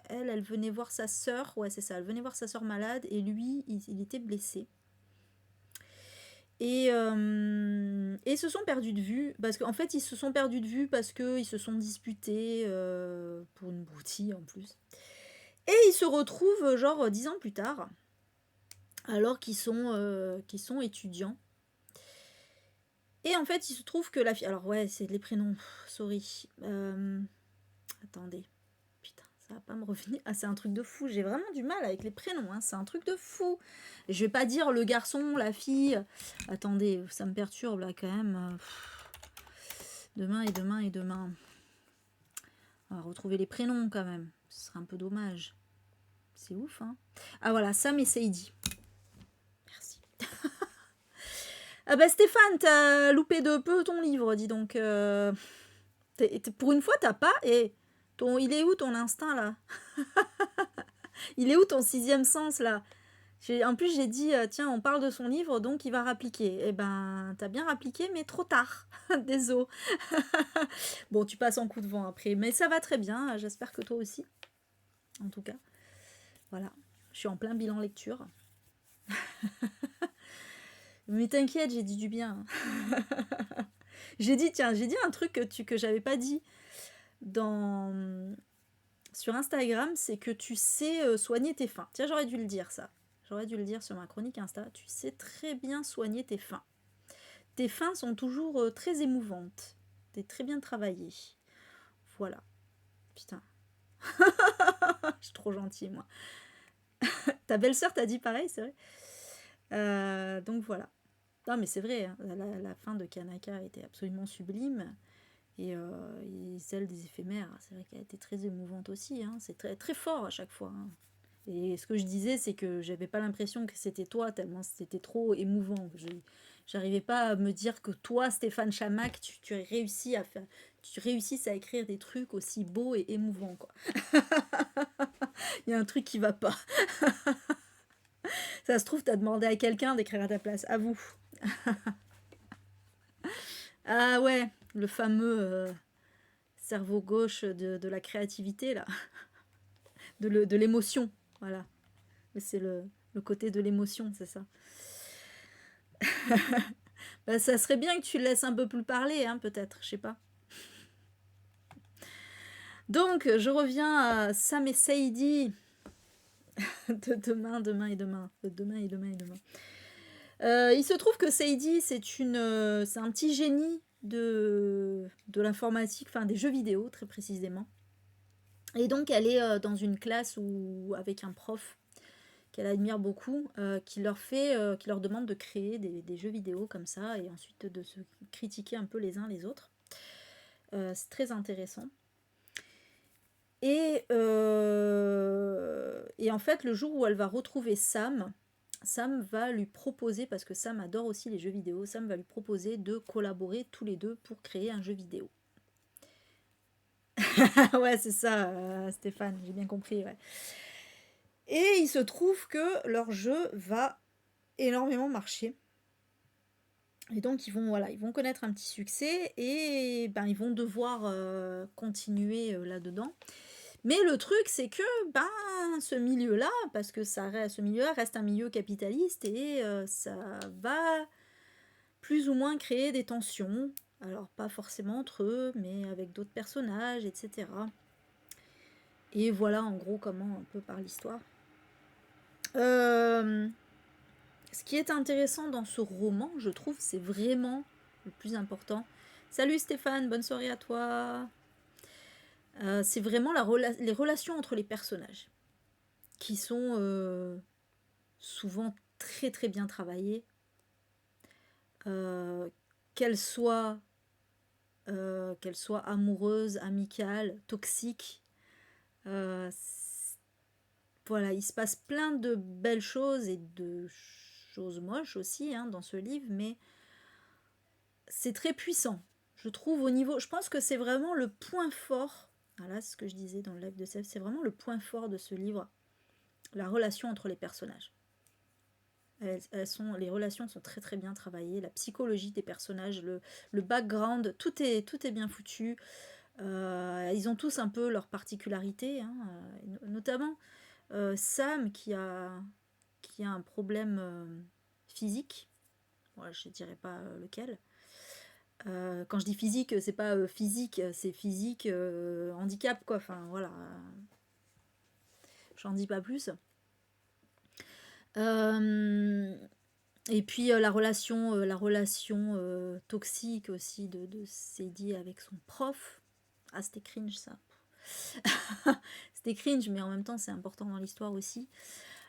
elle venait voir sa sœur, ouais c'est ça, elle venait voir sa sœur malade et lui il était blessé. Et ils se sont perdus de vue parce qu'en fait ils se sont perdus de vue parce qu'ils se sont disputés pour une broutille en plus. Et ils se retrouvent genre 10 ans plus tard alors qu'ils sont étudiants. Et en fait, il se trouve que la fille... Alors ouais, c'est les prénoms, sorry. Attendez. Putain, ça va pas me revenir. Ah, c'est un truc de fou. J'ai vraiment du mal avec les prénoms, hein. C'est un truc de fou. Et je vais pas dire le garçon, la fille. Attendez, ça me perturbe là quand même. Demain et demain et demain. On va retrouver les prénoms quand même. Ce serait un peu dommage. C'est ouf, hein. Ah voilà, Sam et Sadie. Merci. Ah bah Stéphane, t'as loupé de peu ton livre, dis donc. Pour une fois, t'as pas... Et il est où ton instinct, là? Il est où ton sixième sens, là? En plus, j'ai dit, tiens, on parle de son livre, donc il va rappliquer. Eh ben, t'as bien rappliqué, mais trop tard. Désolé. Bon, tu passes en coup de vent après. Mais ça va très bien. J'espère que toi aussi. En tout cas. Voilà. Je suis en plein bilan lecture. Mais t'inquiète, j'ai dit du bien. J'ai dit un truc que j'avais pas dit sur Instagram, c'est que tu sais soigner tes fins. Tiens, j'aurais dû le dire ça. J'aurais dû le dire sur ma chronique Insta. Tu sais très bien soigner tes fins. Tes fins sont toujours très émouvantes. T'es très bien travaillé. Voilà. Putain. Je suis trop gentille, moi. Ta belle-sœur t'a dit pareil, c'est vrai. Donc voilà. Non, mais c'est vrai, hein, la fin de Kanaka était absolument sublime. Et celle des éphémères, c'est vrai qu'elle a été très émouvante aussi. Hein. C'est très, très fort à chaque fois. Hein. Et ce que je disais, c'est que j'avais pas l'impression que c'était toi, tellement c'était trop émouvant. J'arrivais pas à me dire que toi, Stéphane Chamac, tu réussisses à écrire des trucs aussi beaux et émouvants, quoi. Il y a un truc qui va pas. Ça se trouve, t'as demandé à quelqu'un d'écrire à ta place. À vous. Ah ouais, le fameux cerveau gauche de la créativité, là. De l'émotion, voilà. C'est le côté de l'émotion, c'est ça. Bah, ça serait bien que tu le laisses un peu plus parler, hein, peut-être, je sais pas. Donc, je reviens à Sam et Sadie de demain et demain. Il se trouve que Sadie, c'est un petit génie de l'informatique, enfin des jeux vidéo, très précisément. Et donc, elle est dans une classe avec un prof qu'elle admire beaucoup, qui leur demande de créer des jeux vidéo comme ça, et ensuite de se critiquer un peu les uns les autres. C'est très intéressant. Et en fait, le jour où elle va retrouver Sam va lui proposer, parce que Sam adore aussi les jeux vidéo, Sam va lui proposer de collaborer tous les deux pour créer un jeu vidéo. Ouais, c'est ça, Stéphane, j'ai bien compris, ouais. Et il se trouve que leur jeu va énormément marcher. Et donc ils vont connaître un petit succès et ben, ils vont devoir continuer là-dedans. Mais le truc, c'est que ce milieu-là, parce que ce milieu-là reste un milieu capitaliste et ça va plus ou moins créer des tensions. Alors pas forcément entre eux, mais avec d'autres personnages, etc. Et voilà en gros comment un peu par l'histoire. Ce qui est intéressant dans ce roman, je trouve, c'est vraiment le plus important. Salut Stéphane, bonne soirée à toi. C'est vraiment les relations entre les personnages qui sont souvent très très bien travaillées. Qu'elles soient amoureuses, amicales, toxiques. Voilà, il se passe plein de belles choses et de choses moches aussi dans ce livre, mais c'est très puissant. Je trouve je pense que c'est vraiment le point fort. Voilà, c'est ce que je disais dans le live de Sèvres, c'est vraiment le point fort de ce livre, la relation entre les personnages. Les relations sont très très bien travaillées, la psychologie des personnages, le background, tout est bien foutu. Ils ont tous un peu leur particularité, notamment Sam qui a un problème physique. Bon, je ne dirais pas lequel. Quand je dis physique, c'est pas physique, c'est physique handicap, quoi. Enfin, voilà. J'en dis pas plus. Et puis la relation toxique aussi de Sadie avec son prof. Ah, c'était cringe ça. C'était cringe, mais en même temps c'est important dans l'histoire aussi.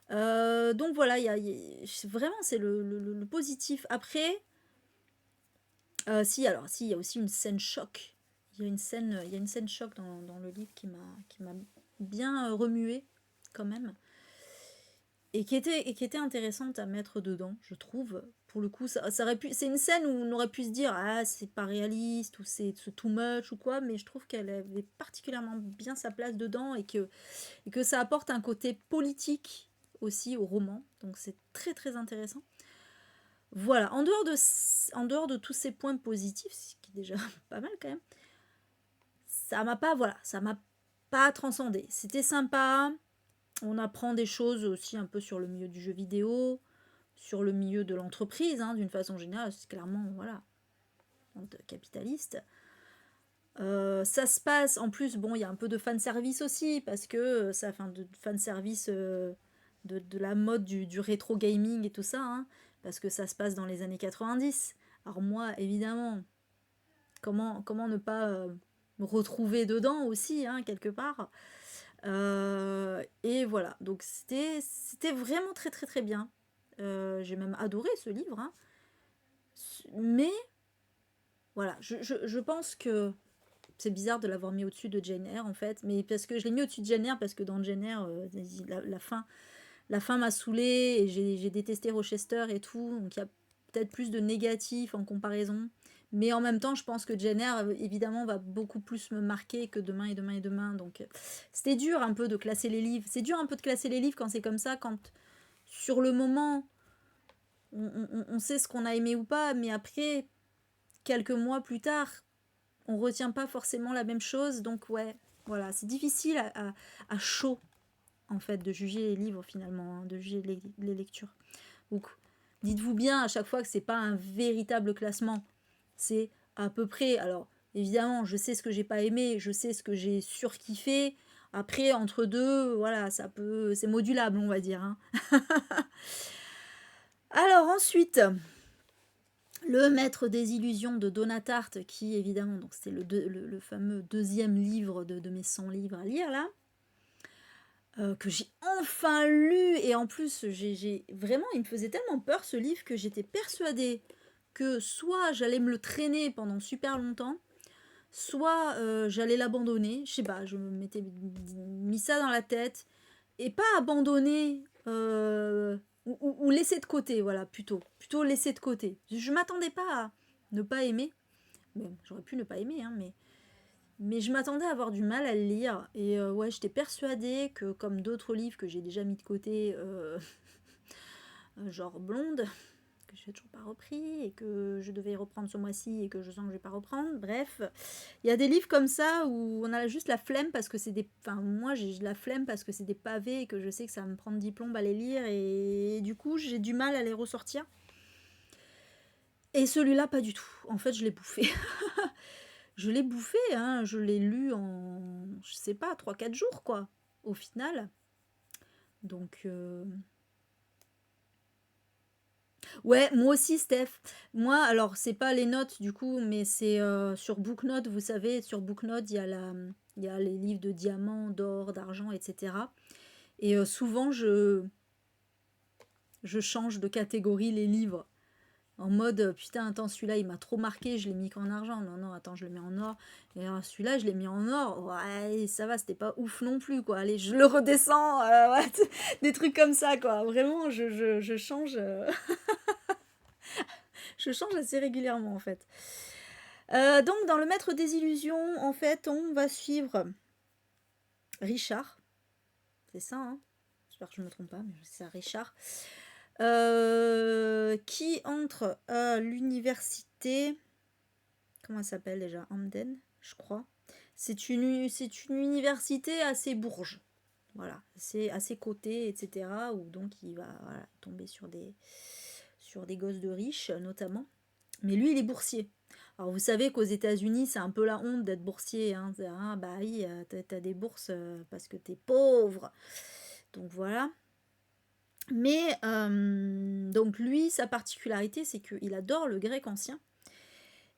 Donc voilà, vraiment c'est le positif. Après, si, alors si, il y a aussi une scène choc. Il y a une scène choc dans le livre qui m'a bien remué quand même. Et qui était intéressante à mettre dedans, je trouve. Pour le coup, ça aurait pu, c'est une scène où on aurait pu se dire ah c'est pas réaliste ou c'est too much ou quoi, mais je trouve qu'elle avait particulièrement bien sa place dedans et que ça apporte un côté politique aussi au roman. Donc c'est très très intéressant. Voilà, en dehors de tous ces points positifs, ce qui est déjà pas mal quand même, ça m'a pas transcendé. C'était sympa, on apprend des choses aussi un peu sur le milieu du jeu vidéo, sur le milieu de l'entreprise, hein, d'une façon générale, c'est clairement, voilà, monde capitaliste. Ça se passe, en plus, bon, il y a un peu de fanservice aussi, parce que ça, enfin, de fanservice de la mode du rétro gaming et tout ça, hein, parce que ça se passe dans les années 90. Alors moi, évidemment, comment ne pas me retrouver dedans aussi, hein, quelque part. Et voilà, donc c'était vraiment très très très bien. J'ai même adoré ce livre, hein. Mais voilà, je pense que c'est bizarre de l'avoir mis au-dessus de Jane Eyre en fait, mais parce que je l'ai mis au-dessus de Jane Eyre parce que dans Jane Eyre, la fin m'a saoulée et j'ai détesté Rochester et tout, donc il y a peut-être plus de négatifs en comparaison. Mais en même temps, je pense que Jane Eyre, évidemment, va beaucoup plus me marquer que Demain et Demain et Demain. Donc, c'était dur un peu de classer les livres. C'est dur un peu de classer les livres quand c'est comme ça, quand sur le moment, on sait ce qu'on a aimé ou pas, mais après, quelques mois plus tard, on retient pas forcément la même chose. Donc, ouais, voilà, c'est difficile à chaud, en fait, de juger les livres finalement, hein, de juger les lectures. Donc, dites-vous bien à chaque fois que c'est pas un véritable classement. C'est à peu près. Alors, évidemment, je sais ce que j'ai pas aimé, je sais ce que j'ai surkiffé. Après, entre deux, voilà, ça peut. C'est modulable, on va dire, hein. Alors, ensuite, Le Maître des Illusions de Donna Tartt, qui évidemment, donc c'était le fameux deuxième livre de mes 100 livres à lire là. Que j'ai enfin lu, et en plus vraiment, il me faisait tellement peur ce livre que j'étais persuadée que soit j'allais me le traîner pendant super longtemps, soit j'allais l'abandonner. Je sais pas, je me m'étais mis ça dans la tête, et pas abandonner ou laisser de côté, voilà, plutôt laisser de côté. Je m'attendais pas à ne pas aimer, bon, j'aurais pu ne pas aimer, hein, mais je m'attendais à avoir du mal à le lire. Et ouais, j'étais persuadée que, comme d'autres livres que j'ai déjà mis de côté, genre Blonde, que je n'ai toujours pas repris, et que je devais reprendre ce mois-ci, et que je sens que je vais pas reprendre. Bref, il y a des livres comme ça où on a juste la flemme parce que c'est des... Enfin, moi, j'ai la flemme parce que c'est des pavés et que je sais que ça va me prendre 10 plombes à les lire. Et du coup, j'ai du mal à les ressortir. Et celui-là, pas du tout. En fait, je l'ai bouffé. Je l'ai bouffé, hein, je l'ai lu en, je sais pas, 3 4 jours, quoi, au final. Donc, ouais, moi aussi, Steph. Moi, alors, c'est pas les notes, du coup, mais c'est sur Booknote, vous savez, sur Booknote, il y a les livres de diamants, d'or, d'argent, etc. Et souvent, je change de catégorie les livres. En mode, putain, attends, celui-là, il m'a trop marqué, je l'ai mis qu'en argent. Non, non, attends, je le mets en or. Et alors, celui-là, je l'ai mis en or. Ouais, ça va, c'était pas ouf non plus, quoi. Allez, je le redescends. Ouais, des trucs comme ça, quoi. Vraiment, je change. Je change assez régulièrement, en fait. Donc, dans Le Maître des Illusions, en fait, on va suivre Richard. C'est ça, hein. J'espère que je ne me trompe pas, mais c'est ça, Richard. Qui entre à l'université. Comment elle s'appelle déjà? Hamden, je crois. C'est une université assez bourge. Voilà, c'est assez coté, etc. Où donc il va, voilà, tomber sur des gosses de riches, notamment. Mais lui, il est boursier. Alors vous savez qu'aux États-Unis, c'est un peu la honte d'être boursier, hein. Ah, bah oui, t'as des bourses parce que t'es pauvre. Donc voilà. Mais donc lui, sa particularité, c'est qu'il adore le grec ancien.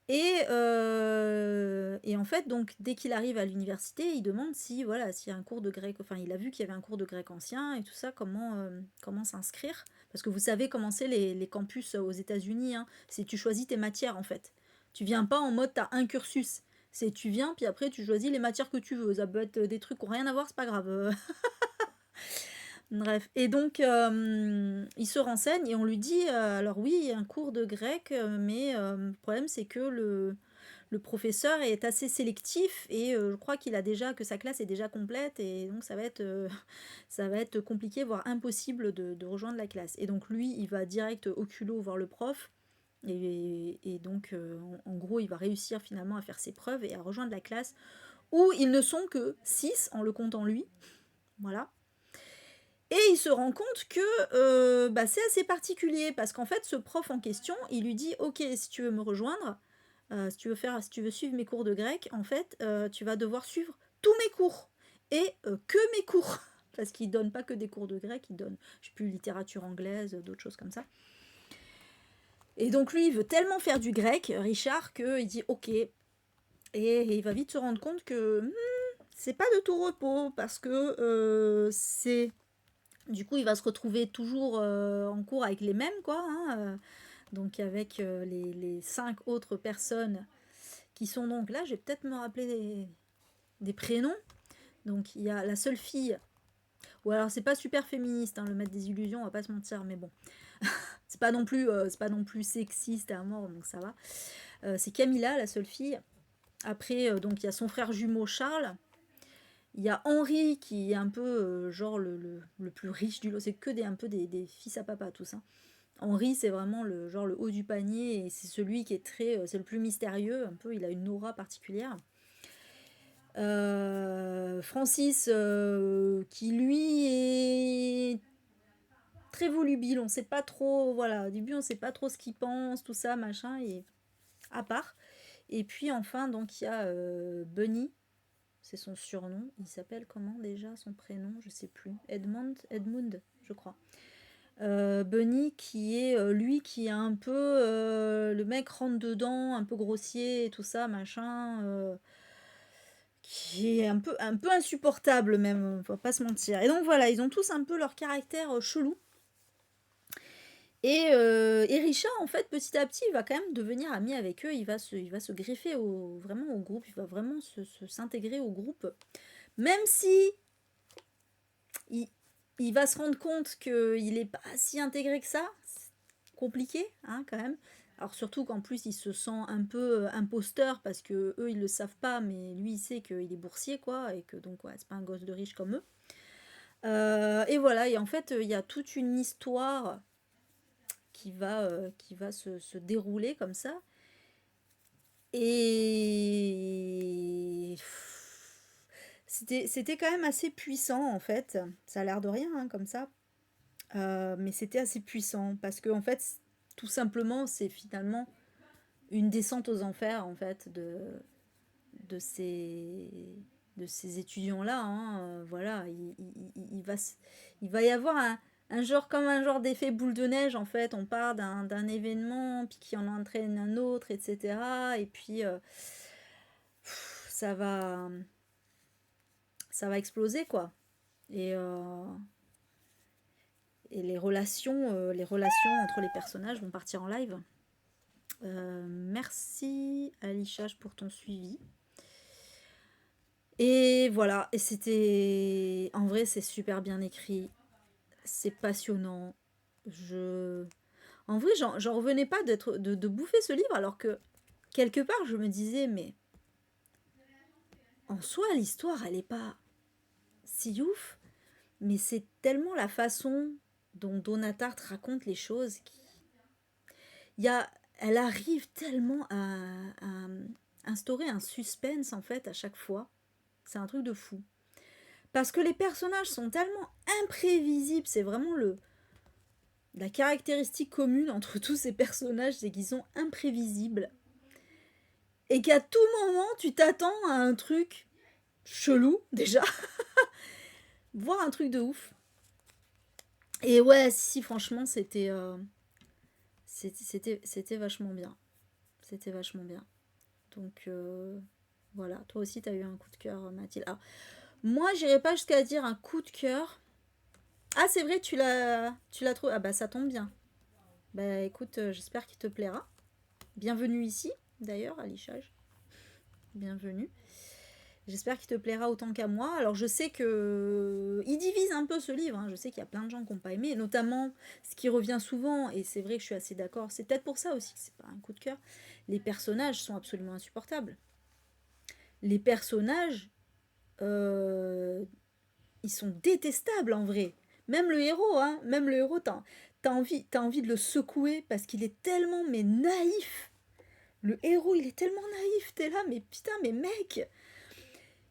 Et en fait, donc, dès qu'il arrive à l'université, il demande si, voilà, s'il y a un cours de grec, enfin, il a vu qu'il y avait un cours de grec ancien et tout ça, comment s'inscrire. Parce que vous savez comment c'est les campus aux États-Unis, hein. C'est tu choisis tes matières, en fait. Tu viens pas en mode, t'as un cursus. C'est tu viens, puis après, tu choisis les matières que tu veux. Ça peut être des trucs qui n'ont rien à voir, c'est pas grave. Bref, et donc il se renseigne et on lui dit alors oui, il y a un cours de grec, mais le problème c'est que le professeur est assez sélectif et je crois qu'il a déjà que sa classe est déjà complète et donc ça va être ça va être compliqué voire impossible de rejoindre la classe. Et donc lui, il va direct au culot voir le prof et donc en gros, il va réussir finalement à faire ses preuves et à rejoindre la classe où ils ne sont que 6 en le comptant lui. Voilà. Et il se rend compte que c'est assez particulier parce qu'en fait, ce prof en question, il lui dit ok, si tu veux me rejoindre, si tu veux suivre mes cours de grec, en fait, tu vas devoir suivre tous mes cours et que mes cours parce qu'il donne pas que des cours de grec, il donne, je sais plus, littérature anglaise, d'autres choses comme ça. Et donc lui, il veut tellement faire du grec, Richard, qu'il dit ok, et il va vite se rendre compte que c'est pas de tout repos parce que c'est du coup, il va se retrouver toujours en cours avec les mêmes, quoi. Hein, donc avec les 5 autres personnes qui sont donc là. Je vais peut-être me rappeler des prénoms. Donc il y a la seule fille. Ou alors c'est pas super féministe, hein, le maître des illusions, on va pas se mentir, mais bon. C'est pas non plus sexiste à mort, donc ça va. C'est Camilla, la seule fille. Après, donc il y a son frère jumeau Charles. Il y a Henri qui est un peu genre le plus riche du lot. C'est que un peu des fils à papa, tout ça. Henri, c'est vraiment le genre le haut du panier et c'est celui qui est c'est le plus mystérieux. Un peu, il a une aura particulière. Francis, qui lui est très volubile. On sait pas trop, voilà. Au début, on sait pas trop ce qu'il pense, tout ça, machin, et à part. Et puis enfin, donc il y a Bunny. C'est son surnom. Il s'appelle comment déjà son prénom? Je sais plus. Edmund, je crois. Bunny qui est lui qui est un peu le mec rentre dedans, un peu grossier et tout ça, machin. Qui est un peu insupportable même, on va pas se mentir. Et donc voilà, ils ont tous un peu leur caractère chelou. Et Richard, en fait, petit à petit, il va quand même devenir ami avec eux. Il va se greffer vraiment au groupe. Il va vraiment s'intégrer au groupe. Même si il, il va se rendre compte qu'il n'est pas si intégré que ça. C'est compliqué, hein, quand même. Alors surtout qu'en plus, il se sent un peu imposteur parce que eux, ils le savent pas, mais lui, il sait qu'il est boursier, quoi, et que donc, ouais, c'est pas un gosse de riche comme eux. Et voilà, et en fait, il y a toute une histoire qui va se dérouler comme ça. Et c'était quand même assez puissant en fait. Ça a l'air de rien hein, comme ça. Mais c'était assez puissant parce que en fait, tout simplement, c'est finalement une descente aux enfers en fait de ces de ces étudiants-là. Hein. Voilà, il va y avoir un genre comme un genre d'effet boule de neige en fait. On part d'un événement puis qui en entraîne un autre, etc. Et puis ça va ça va exploser quoi. Et et les relations entre les personnages vont partir en live. Merci Alisha pour ton suivi. Et voilà, et c'était... En vrai, c'est super bien écrit. C'est passionnant. En vrai, j'en revenais pas de bouffer ce livre, alors que, quelque part, je me disais, mais... En soi, l'histoire, elle est pas si ouf, mais c'est tellement la façon dont Donatart raconte les choses qui... Il y a... Elle arrive tellement à instaurer un suspense, en fait, à chaque fois. C'est un truc de fou. Parce que les personnages sont tellement imprévisibles, c'est vraiment la caractéristique commune entre tous ces personnages, c'est qu'ils sont imprévisibles. Et qu'à tout moment, tu t'attends à un truc chelou, déjà, voire un truc de ouf. Et ouais, si, franchement, c'était vachement bien. C'était vachement bien. Donc, voilà. Toi aussi, t'as eu un coup de cœur, Mathilde. Alors, moi, j'irai pas jusqu'à dire un coup de cœur. Ah, c'est vrai, tu l'as trouvé. Ah, bah, ça tombe bien. Bah, écoute, j'espère qu'il te plaira. Bienvenue ici, d'ailleurs, à Lichage. Bienvenue. J'espère qu'il te plaira autant qu'à moi. Alors je sais que il divise un peu ce livre, hein. Je sais qu'il y a plein de gens qui n'ont pas aimé, notamment ce qui revient souvent, et c'est vrai que je suis assez d'accord, c'est peut-être pour ça aussi que c'est pas un coup de cœur. Les personnages sont absolument insupportables. Les personnages, euh, ils sont détestables en vrai. Même le héros, hein, même le héros, t'as envie de le secouer parce qu'il est tellement mais naïf. Le héros, il est tellement naïf, t'es là, mais putain, mais mec,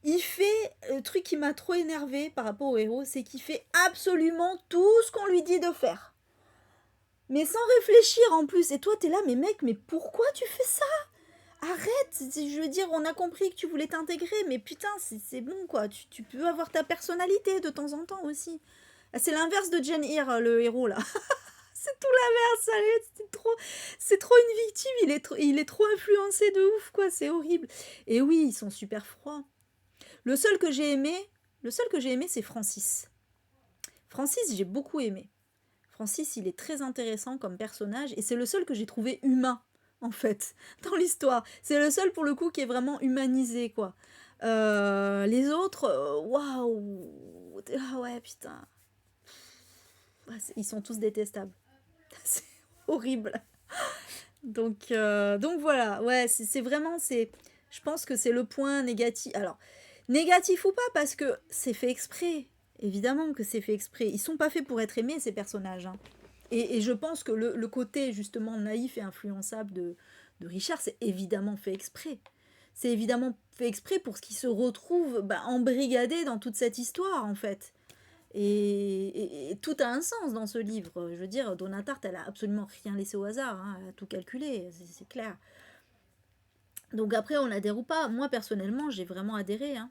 il fait le truc qui m'a trop énervé par rapport au héros, c'est qu'il fait absolument tout ce qu'on lui dit de faire. Mais sans réfléchir en plus. Et toi, t'es là, mais mec, mais pourquoi tu fais ça? Arrête. Je veux dire, on a compris que tu voulais t'intégrer, mais putain, c'est bon quoi. Tu peux avoir ta personnalité de temps en temps aussi. C'est l'inverse de Jane Eyre, le héros là. C'est tout l'inverse, allez, c'est trop une victime, il est trop influencé de ouf quoi, c'est horrible. Et oui, ils sont super froids. Le seul que j'ai aimé, le seul que j'ai aimé, c'est Francis. Francis, j'ai beaucoup aimé. Francis, il est très intéressant comme personnage et c'est le seul que j'ai trouvé humain, en fait, dans l'histoire. C'est le seul, pour le coup, qui est vraiment humanisé, quoi. Les autres, waouh! Ah ouais, putain. Ils sont tous détestables. C'est horrible. Donc voilà, ouais, c'est vraiment, je pense que c'est le point négatif. Alors, négatif ou pas, parce que c'est fait exprès. Évidemment que c'est fait exprès. Ils sont pas faits pour être aimés, ces personnages, hein. Et je pense que le côté, justement, naïf et influençable de Richard, c'est évidemment fait exprès. C'est évidemment fait exprès pour ce qui se retrouve embrigadé dans toute cette histoire, en fait. Et tout a un sens dans ce livre. Je veux dire, Donna Tartt, elle a absolument rien laissé au hasard, hein. Elle a tout calculé, c'est clair. Donc après, on adhère ou pas. Moi, personnellement, j'ai vraiment adhéré, hein.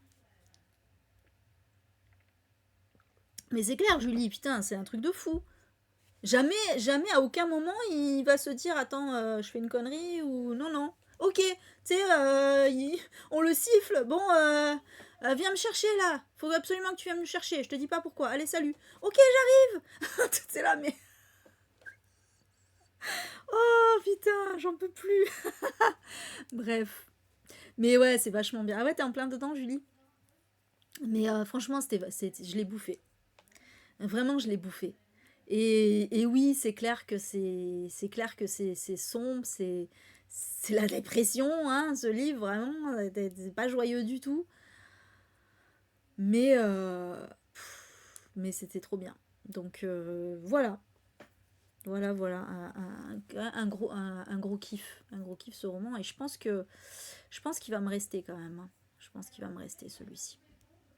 Mais c'est clair, Julie, putain, c'est un truc de fou. Jamais, jamais, à aucun moment, il va se dire, attends, je fais une connerie ou non, non. Ok, tu sais, on le siffle. Bon, viens me chercher là. Faut absolument que tu viennes me chercher. Je te dis pas pourquoi. Allez, salut. Ok, j'arrive. C'est là, mais oh putain, j'en peux plus. Bref. Mais ouais, c'est vachement bien. Ah ouais, t'es en plein dedans, Julie. Mais franchement, je l'ai bouffé. Vraiment, je l'ai bouffé. Et oui, c'est clair que c'est sombre, c'est la dépression, hein, ce livre, vraiment, c'est pas joyeux du tout. Mais, mais c'était trop bien. Donc voilà, voilà, un gros kiff, ce roman. Et je pense qu'il va me rester quand même, hein. Je pense qu'il va me rester celui-ci.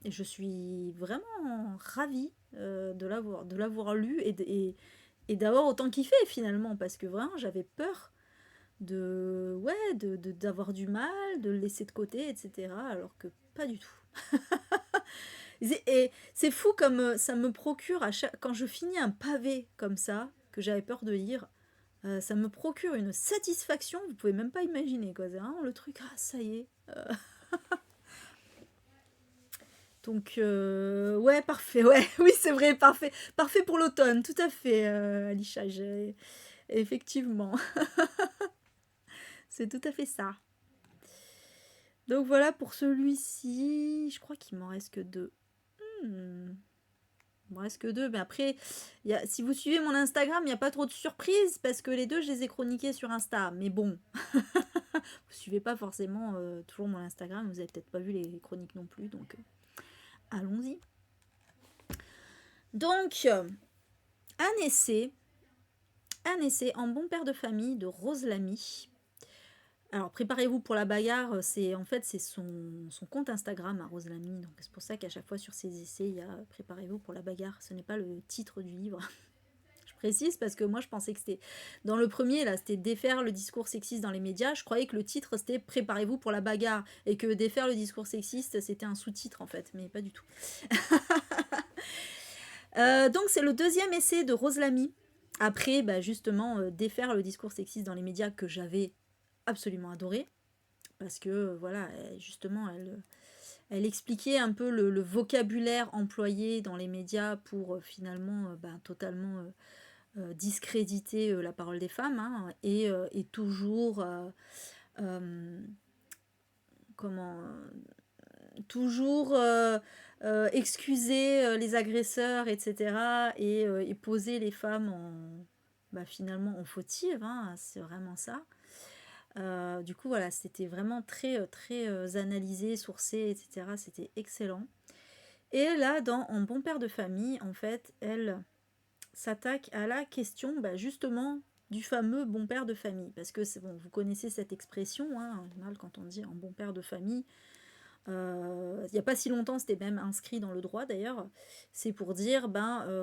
Et je suis vraiment ravie de l'avoir lu et d'avoir autant kiffé finalement, parce que vraiment j'avais peur ouais, d'avoir du mal, de le laisser de côté, etc. Alors que pas du tout. Et c'est fou comme ça me procure, quand je finis un pavé comme ça, que j'avais peur de lire, ça me procure une satisfaction, vous pouvez même pas imaginer quoi. C'est vraiment le truc, ah ça y est. Donc, ouais, parfait, ouais, oui, c'est vrai, parfait. Parfait pour l'automne, tout à fait, Alisha, effectivement, c'est tout à fait ça. Donc voilà pour celui-ci, je crois qu'il m'en reste que deux. Hmm, il m'en reste que deux, mais après, si vous suivez mon Instagram, il n'y a pas trop de surprises, parce que les deux, je les ai chroniqués sur Insta, mais bon, vous suivez pas forcément toujours mon Instagram, vous avez peut-être pas vu les chroniques non plus, donc allons-y. Donc, un essai en bon père de famille de Rose Lamy. Alors préparez-vous pour la bagarre, c'est son compte Instagram à Rose Lamy, donc c'est pour ça qu'à chaque fois sur ses essais, il y a préparez-vous pour la bagarre, ce n'est pas le titre du livre. Je précise parce que moi je pensais que c'était dans le premier là, c'était défaire le discours sexiste dans les médias, je croyais que le titre c'était préparez-vous pour la bagarre et que défaire le discours sexiste c'était un sous-titre en fait, mais pas du tout. Donc c'est le deuxième essai de Rose Lamy. Après, bah, justement, défaire le discours sexiste dans les médias que j'avais absolument adoré. Parce que, voilà, justement, elle expliquait un peu le vocabulaire employé dans les médias pour finalement bah, totalement discréditer la parole des femmes, hein, et toujours euh, comment toujours excuser les agresseurs, etc. Et poser les femmes en bah, finalement en fautive, hein, c'est vraiment ça. Du coup voilà, c'était vraiment très analysé, sourcé, etc. C'était excellent. Et là, dans En bon père de famille, en fait, elle s'attaque à la question bah, justement du fameux bon père de famille. Parce que c'est bon, vous connaissez cette expression, hein, en général, quand on dit un bon père de famille, il n'y a pas si longtemps, c'était même inscrit dans le droit d'ailleurs, c'est pour dire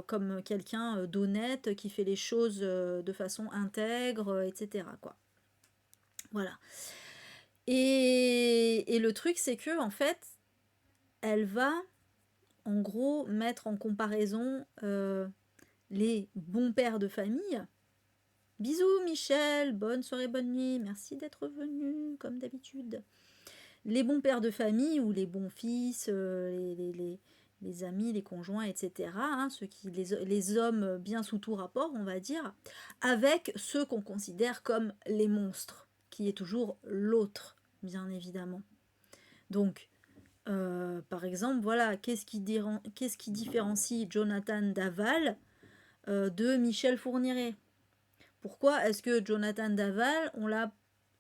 comme quelqu'un d'honnête, qui fait les choses de façon intègre, etc. Quoi. Voilà. Et le truc, c'est que en fait, elle va en gros mettre en comparaison les bons pères de famille. Bisous Michel, bonne soirée, bonne nuit, merci d'être venu comme d'habitude. Les bons pères de famille ou les bons fils, les amis, les conjoints, etc. Hein, les hommes bien sous tout rapport, on va dire, avec ceux qu'on considère comme les monstres, qui est toujours l'autre, bien évidemment. Donc, par exemple, voilà, qu'est-ce qui différencie Jonathan Daval de Michel Fourniret? Pourquoi est-ce que Jonathan Daval, on l'a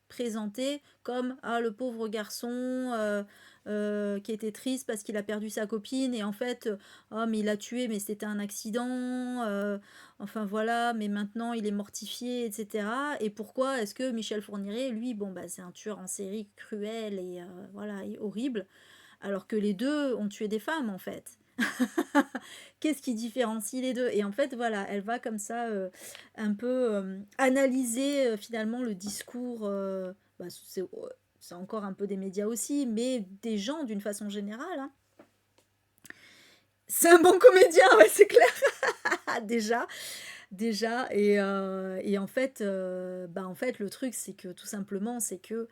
présenté comme le pauvre garçon qui était triste parce qu'il a perdu sa copine, et en fait mais il l'a tué mais c'était un accident, enfin voilà, mais maintenant il est mortifié, etc. Et pourquoi est-ce que Michel Fourniret, lui, bon bah c'est un tueur en série cruel et voilà, et horrible, alors que les deux ont tué des femmes en fait? Qu'est-ce qui différencie les deux? Et en fait, voilà, elle va comme ça un peu analyser finalement le discours. Bah, c'est encore un peu des médias aussi, mais des gens d'une façon générale, hein. C'est un bon comédien, ouais, c'est clair. déjà. Et en fait, le truc, c'est que tout simplement, c'est que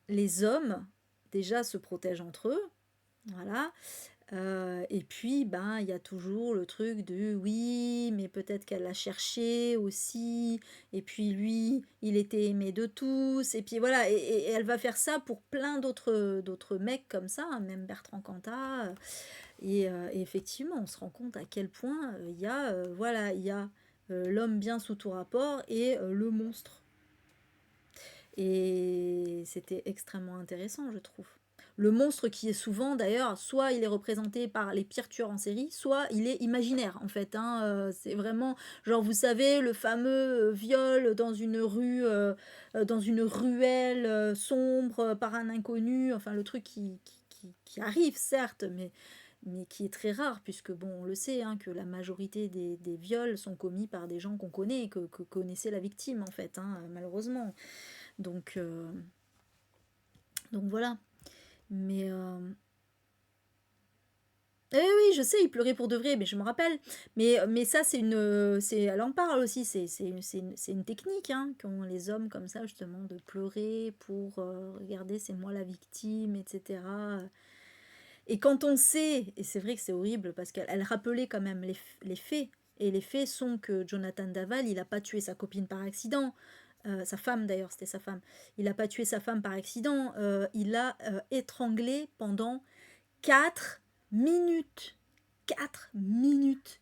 les hommes déjà se protègent entre eux. Voilà. Et puis, il y a toujours le truc de oui, mais peut-être qu'elle l'a cherché aussi, et puis lui, il était aimé de tous, et puis voilà, et elle va faire ça pour plein d'autres mecs comme ça, hein, même Bertrand Cantat, et effectivement, on se rend compte à quel point voilà, il y a l'homme bien sous tout rapport et le monstre. Et c'était extrêmement intéressant, je trouve. Le monstre qui est souvent, d'ailleurs, soit il est représenté par les pires tueurs en série, soit il est imaginaire, en fait. Hein, c'est vraiment, genre, vous savez, le fameux viol dans une ruelle sombre par un inconnu, enfin, le truc qui arrive, certes, mais qui est très rare, puisque, bon, on le sait, hein, que la majorité des viols sont commis par des gens qu'on connaît, que connaissait la victime, en fait, hein, malheureusement. Donc, voilà. Mais oui, je sais, il pleurait pour de vrai, mais je me rappelle. Mais ça, elle en parle aussi. C'est une technique, hein, qu'ont les hommes comme ça, justement, de pleurer pour regarder, c'est moi la victime, etc. Et quand on sait, et c'est vrai que c'est horrible parce qu'elle rappelait quand même les faits. Et les faits sont que Jonathan Daval, il n'a pas tué sa copine par accident. Sa femme d'ailleurs, c'était sa femme. Il n'a pas tué sa femme par accident. Il l'a étranglée pendant 4 minutes. 4 minutes.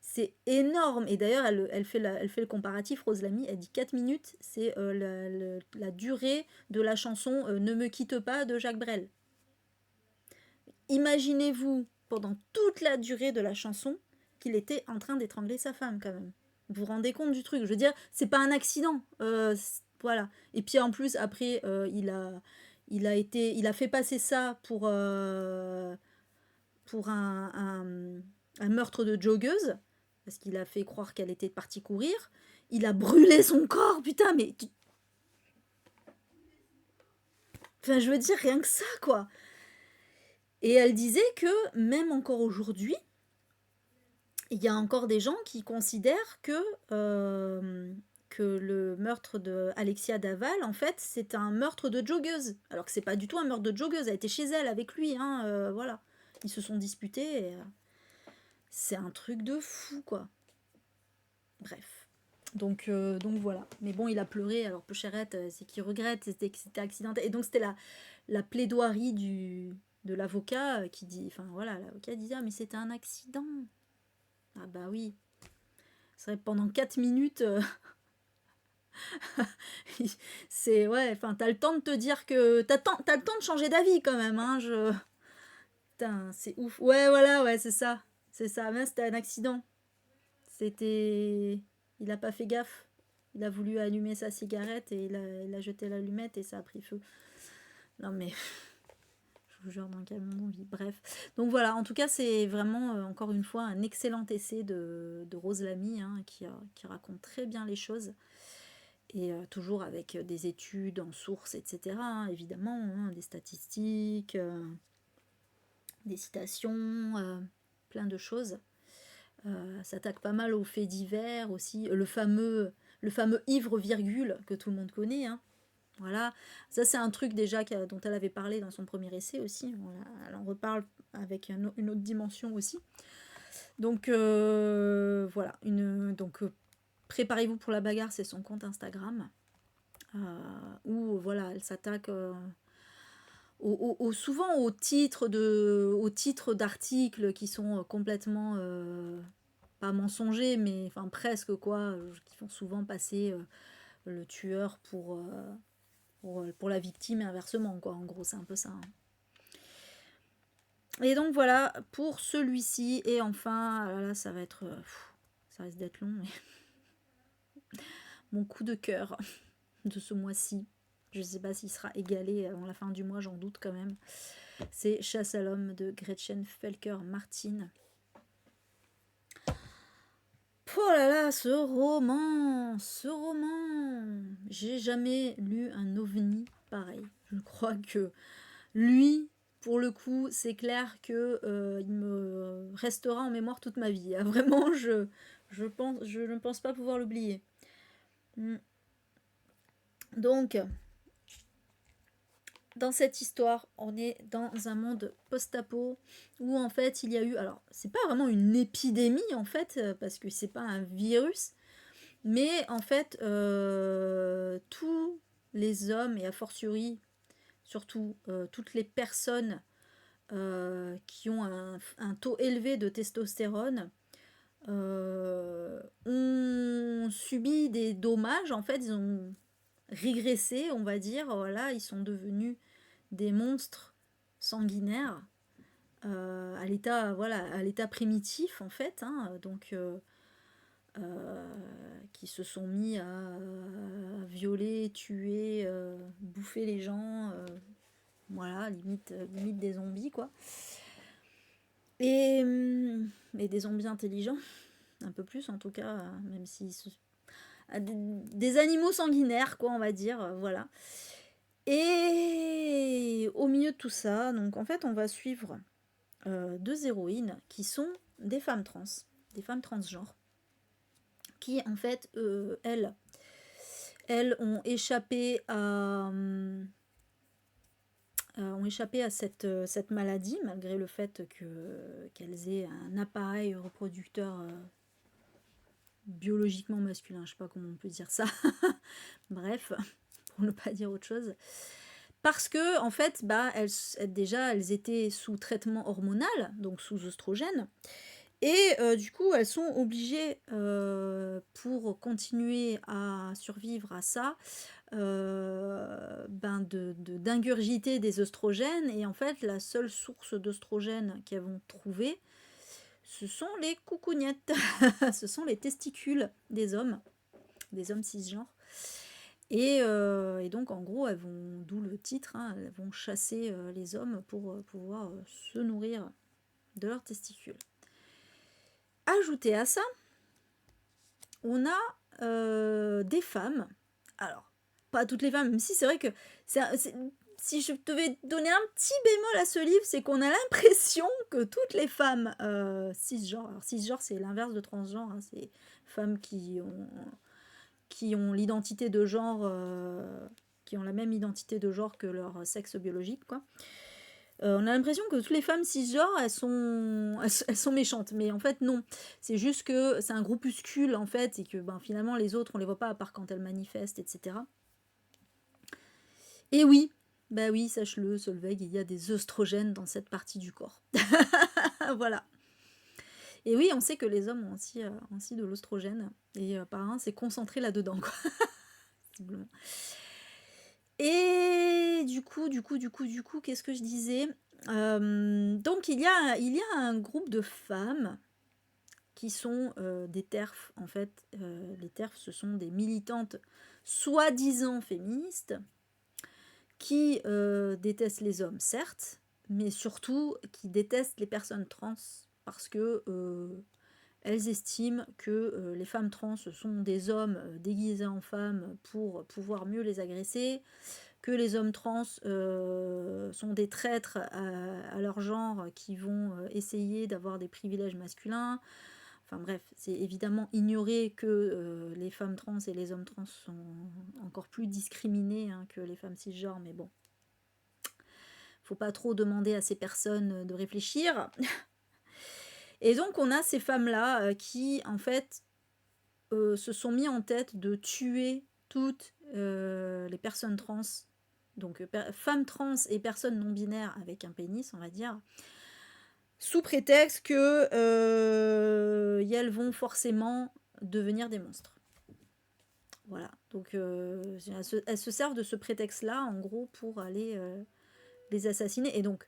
C'est énorme. Et d'ailleurs, elle fait le comparatif, Rose Lamy. Elle dit 4 minutes, c'est la durée de la chanson Ne me quitte pas de Jacques Brel. Imaginez-vous, pendant toute la durée de la chanson, qu'il était en train d'étrangler sa femme, quand même. Vous vous rendez compte du truc? Je veux dire, c'est pas un accident. Voilà. Et puis en plus, après, il a fait passer ça pour un meurtre de joggeuse, parce qu'il a fait croire qu'elle était partie courir. Il a brûlé son corps, putain, mais... Enfin, je veux dire, rien que ça, quoi. Et elle disait que même encore aujourd'hui, il y a encore des gens qui considèrent que le meurtre de Alexia Daval, en fait, c'est un meurtre de joggeuse. Alors que c'est pas du tout un meurtre de joggeuse, elle était chez elle avec lui, hein, voilà. Ils se sont disputés, et, c'est un truc de fou, quoi. Bref. Donc voilà. Mais bon, il a pleuré, alors Peuchérette, c'est qu'il regrette, c'était que c'était accidentel. Et donc c'était la plaidoirie de l'avocat qui dit, enfin voilà, l'avocat disait, ah mais c'était un accident. Ah bah oui. C'est vrai, pendant 4 minutes, c'est, ouais, enfin, t'as le temps de te dire que, t'as le temps de changer d'avis quand même, hein, putain, c'est ouf. Ouais, voilà, ouais, c'est ça, mais c'était un accident. C'était, il a pas fait gaffe. Il a voulu allumer sa cigarette et il a jeté l'allumette et ça a pris feu. Non mais, je vous jure, dans quel monde on vit. Bref. Donc voilà, en tout cas, c'est vraiment, encore une fois, un excellent essai de Rose Lamy, hein, qui raconte très bien les choses. Et toujours avec des études en source, etc. Hein, évidemment, hein, des statistiques, des citations, plein de choses. S'attaque pas mal aux faits divers aussi, le fameux ivre virgule que tout le monde connaît. Hein. Voilà, ça c'est un truc déjà dont elle avait parlé dans son premier essai aussi. Voilà, elle en reparle avec une autre dimension aussi. Donc voilà, donc préparez-vous pour la bagarre, c'est son compte Instagram. Où voilà, elle s'attaque souvent aux titres d'articles qui sont complètement pas mensongers, mais enfin presque quoi, qui font souvent passer le tueur pour la victime et inversement quoi. En gros, c'est un peu ça. Hein. Et donc voilà pour celui-ci. Et enfin, là, ça va être, ça risque d'être long, mais mon coup de cœur de ce mois-ci. Je ne sais pas s'il sera égalé avant la fin du mois, j'en doute quand même. C'est Chasse à l'homme de Gretchen Felker-Martin. Oh là là, ce roman. J'ai jamais lu un ovni pareil. Je crois que lui, pour le coup, c'est clair que il me restera en mémoire toute ma vie. Hein. Vraiment, je ne pense pas pouvoir l'oublier. Donc, dans cette histoire, on est dans un monde post-apo où en fait il y a eu, alors c'est pas vraiment une épidémie en fait, parce que c'est pas un virus, mais en fait tous les hommes et a fortiori surtout toutes les personnes qui ont un taux élevé de testostérone ont subi des dommages, en fait ils ont régressé, on va dire, voilà, ils sont devenus des monstres sanguinaires à l'état voilà, à l'état primitif en fait, hein, donc qui se sont mis à violer, tuer, bouffer les gens, voilà, limite des zombies quoi. Et des zombies intelligents, un peu plus en tout cas, même si des animaux sanguinaires quoi, on va dire, voilà. Et au milieu de tout ça, donc en fait, on va suivre deux héroïnes qui sont des femmes trans, des femmes transgenres, qui en fait, elles ont échappé à cette maladie, malgré le fait qu'elles aient un appareil reproducteur biologiquement masculin, je sais pas comment on peut dire ça, bref, pour ne pas dire autre chose. Parce que, en fait, elles étaient sous traitement hormonal, donc sous oestrogène, et du coup, elles sont obligées, pour continuer à survivre à ça, d'ingurgiter des oestrogènes, et en fait, la seule source d'oestrogène qu'elles vont trouver, ce sont les coucougnettes, ce sont les testicules des hommes cisgenres. Et donc, en gros, d'où le titre, hein, elles vont chasser les hommes pour pouvoir se nourrir de leurs testicules. Ajouté à ça, on a des femmes. Alors, pas toutes les femmes, même si c'est vrai que c'est si je devais donner un petit bémol à ce livre, c'est qu'on a l'impression que toutes les femmes cisgenres, alors cisgenre c'est l'inverse de transgenre, hein, c'est femmes qui ont l'identité de genre, qui ont la même identité de genre que leur sexe biologique, quoi. On a l'impression que toutes les femmes cisgenres, elles sont méchantes, mais en fait non. C'est juste que c'est un groupuscule en fait, et que ben, finalement les autres on les voit pas à part quand elles manifestent, etc. Et oui, bah oui, sache-le, Solveig, il y a des œstrogènes dans cette partie du corps. Voilà. Et oui, on sait que les hommes ont aussi de l'oestrogène, et apparemment c'est concentré là-dedans, quoi. Visiblement. Et du coup, qu'est-ce que je disais? Donc il y a un groupe de femmes qui sont des TERF, en fait. Les TERF, ce sont des militantes soi-disant féministes qui détestent les hommes, certes, mais surtout qui détestent les personnes trans parce que elles estiment que les femmes trans sont des hommes déguisés en femmes pour pouvoir mieux les agresser, que les hommes trans sont des traîtres à leur genre qui vont essayer d'avoir des privilèges masculins. Enfin bref, c'est évidemment ignorer que les femmes trans et les hommes trans sont encore plus discriminés hein, que les femmes cisgenres, mais bon. Faut pas trop demander à ces personnes de réfléchir. Et donc on a ces femmes-là qui en fait se sont mis en tête de tuer toutes les personnes trans, donc femmes trans et personnes non binaires avec un pénis, on va dire, sous prétexte que elles vont forcément devenir des monstres. Voilà, donc elles se servent de ce prétexte-là, en gros, pour aller les assassiner. Et donc,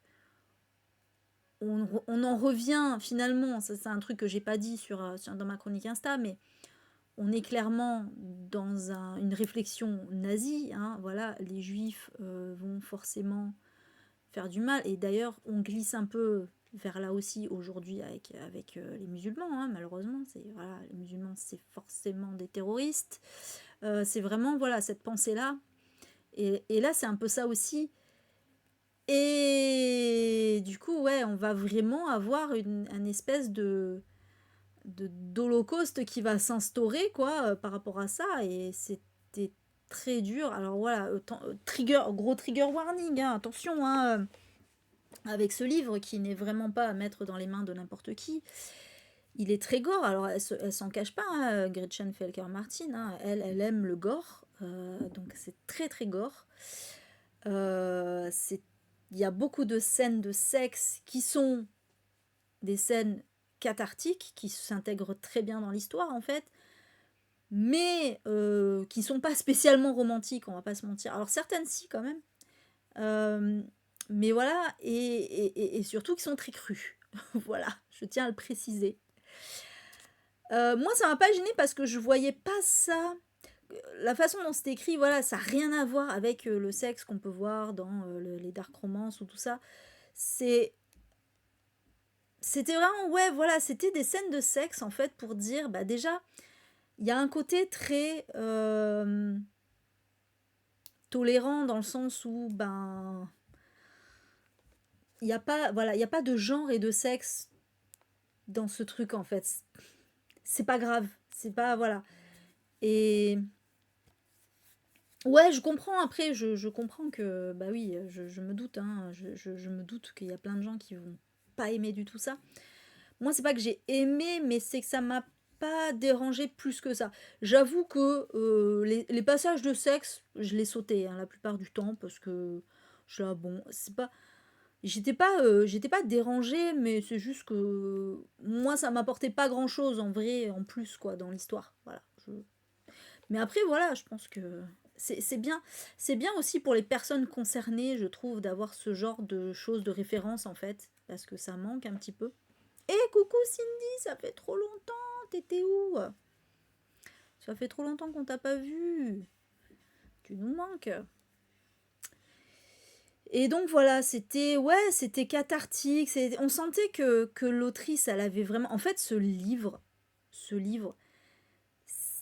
on en revient finalement, ça c'est un truc que j'ai pas dit dans ma chronique Insta, mais on est clairement dans une réflexion nazie, hein, voilà, les juifs vont forcément faire du mal, et d'ailleurs on glisse un peu vers là aussi aujourd'hui avec les musulmans, hein, malheureusement, voilà, les musulmans c'est forcément des terroristes, c'est vraiment voilà cette pensée-là, et là c'est un peu ça aussi, et du coup ouais, on va vraiment avoir un espèce d'holocauste qui va s'instaurer quoi par rapport à ça, et c'était très dur. Alors voilà, gros trigger warning, hein, attention hein, avec ce livre qui n'est vraiment pas à mettre dans les mains de n'importe qui. Il est très gore, alors elle s'en cache pas, hein, Gretchen Felker-Martin, hein, elle aime le gore, donc c'est très très gore. Il y a beaucoup de scènes de sexe qui sont des scènes cathartiques, qui s'intègrent très bien dans l'histoire en fait, mais qui sont pas spécialement romantiques, on va pas se mentir. Alors certaines si quand même, mais voilà, et surtout qui sont très crues. Voilà, je tiens à le préciser. Moi ça m'a pas gênée parce que je voyais pas ça. La façon dont c'est écrit, voilà, ça n'a rien à voir avec le sexe qu'on peut voir dans les dark romances ou tout ça. C'était vraiment, ouais, voilà, c'était des scènes de sexe en fait pour dire, bah déjà, il y a un côté très tolérant dans le sens où, ben, il n'y a pas, voilà, il y a pas de genre et de sexe dans ce truc en fait. C'est pas grave, c'est pas, voilà. Et ouais, je comprends après, je comprends que, bah oui, je me doute, hein, je me doute qu'il y a plein de gens qui vont pas aimer du tout ça. Moi, c'est pas que j'ai aimé, mais c'est que ça m'a pas dérangé plus que ça. J'avoue que les passages de sexe, je les sautais hein, la plupart du temps, parce que je suis là, bon, c'est pas... j'étais pas dérangée, mais c'est juste que moi, ça m'apportait pas grand-chose en vrai, en plus, quoi, dans l'histoire. Voilà, mais après, voilà, je pense que c'est bien. C'est bien aussi pour les personnes concernées, je trouve, d'avoir ce genre de choses de référence, en fait, parce que ça manque un petit peu. Et coucou Cindy, ça fait trop longtemps, t'étais où? Ça fait trop longtemps qu'on t'a pas vu. Tu nous manques. Et donc voilà, c'était cathartique. On sentait que l'autrice, elle avait vraiment... En fait, ce livre,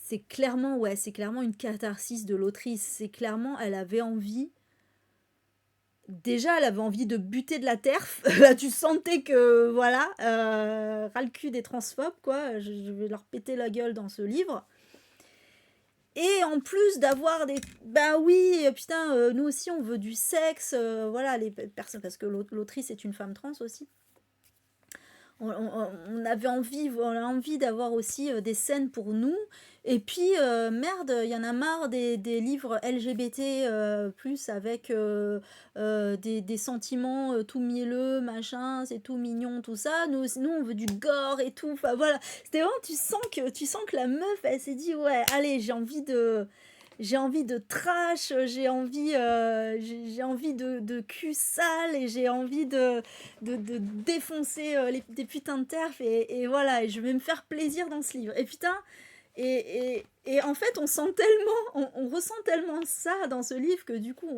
c'est clairement une catharsis de l'autrice. C'est clairement, elle avait envie déjà, elle avait envie de buter de la terf. Là, tu sentais que, voilà, ras le cul des transphobes, quoi. Je vais leur péter la gueule dans ce livre. Et en plus d'avoir des... Ben oui, putain, nous aussi, on veut du sexe. Voilà, les personnes... Parce que l'autrice est une femme trans aussi. On avait envie, on a envie d'avoir aussi des scènes pour nous. Et puis, merde, il y en a marre des livres LGBT, plus avec des sentiments tout mielleux, machin, c'est tout mignon, tout ça. Nous, on veut du gore et tout. Enfin, voilà. C'était vraiment, tu sens que la meuf, elle s'est dit, ouais, allez, j'ai envie de trash, j'ai envie de cul sale et j'ai envie de défoncer des putains de terfs et voilà, et je vais me faire plaisir dans ce livre. Et putain, et en fait, on sent tellement, on ressent tellement ça dans ce livre que du coup,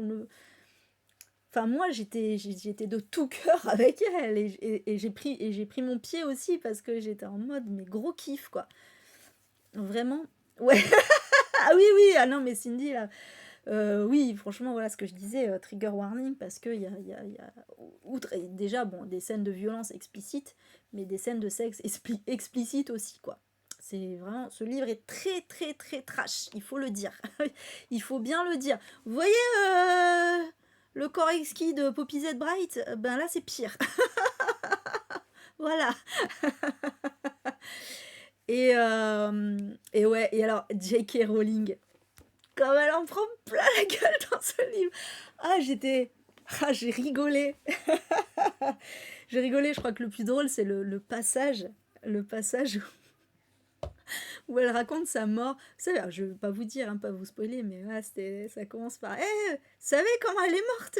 enfin, moi, j'étais de tout cœur avec elle et j'ai pris mon pied aussi parce que j'étais en mode, mais gros kiff, quoi. Vraiment. Ouais. Ah oui, oui, ah non, mais Cindy, là, oui, franchement, voilà ce que je disais, trigger warning, parce qu'il outre, déjà, bon, des scènes de violence explicites, mais des scènes de sexe explicites aussi, quoi. C'est vraiment, ce livre est très, très, très trash, il faut le dire. Il faut bien le dire. Vous voyez le corps exquis de Poppy Z. Bright? Ben là, c'est pire. Voilà. Et ouais, et alors, J.K. Rowling, comme elle en prend plein la gueule dans ce livre. J'ai rigolé. J'ai rigolé, je crois que le plus drôle, c'est le passage où elle raconte sa mort. Vous savez, je ne vais pas vous dire, hein, pas vous spoiler, mais ouais, ça commence par vous savez comment elle est morte,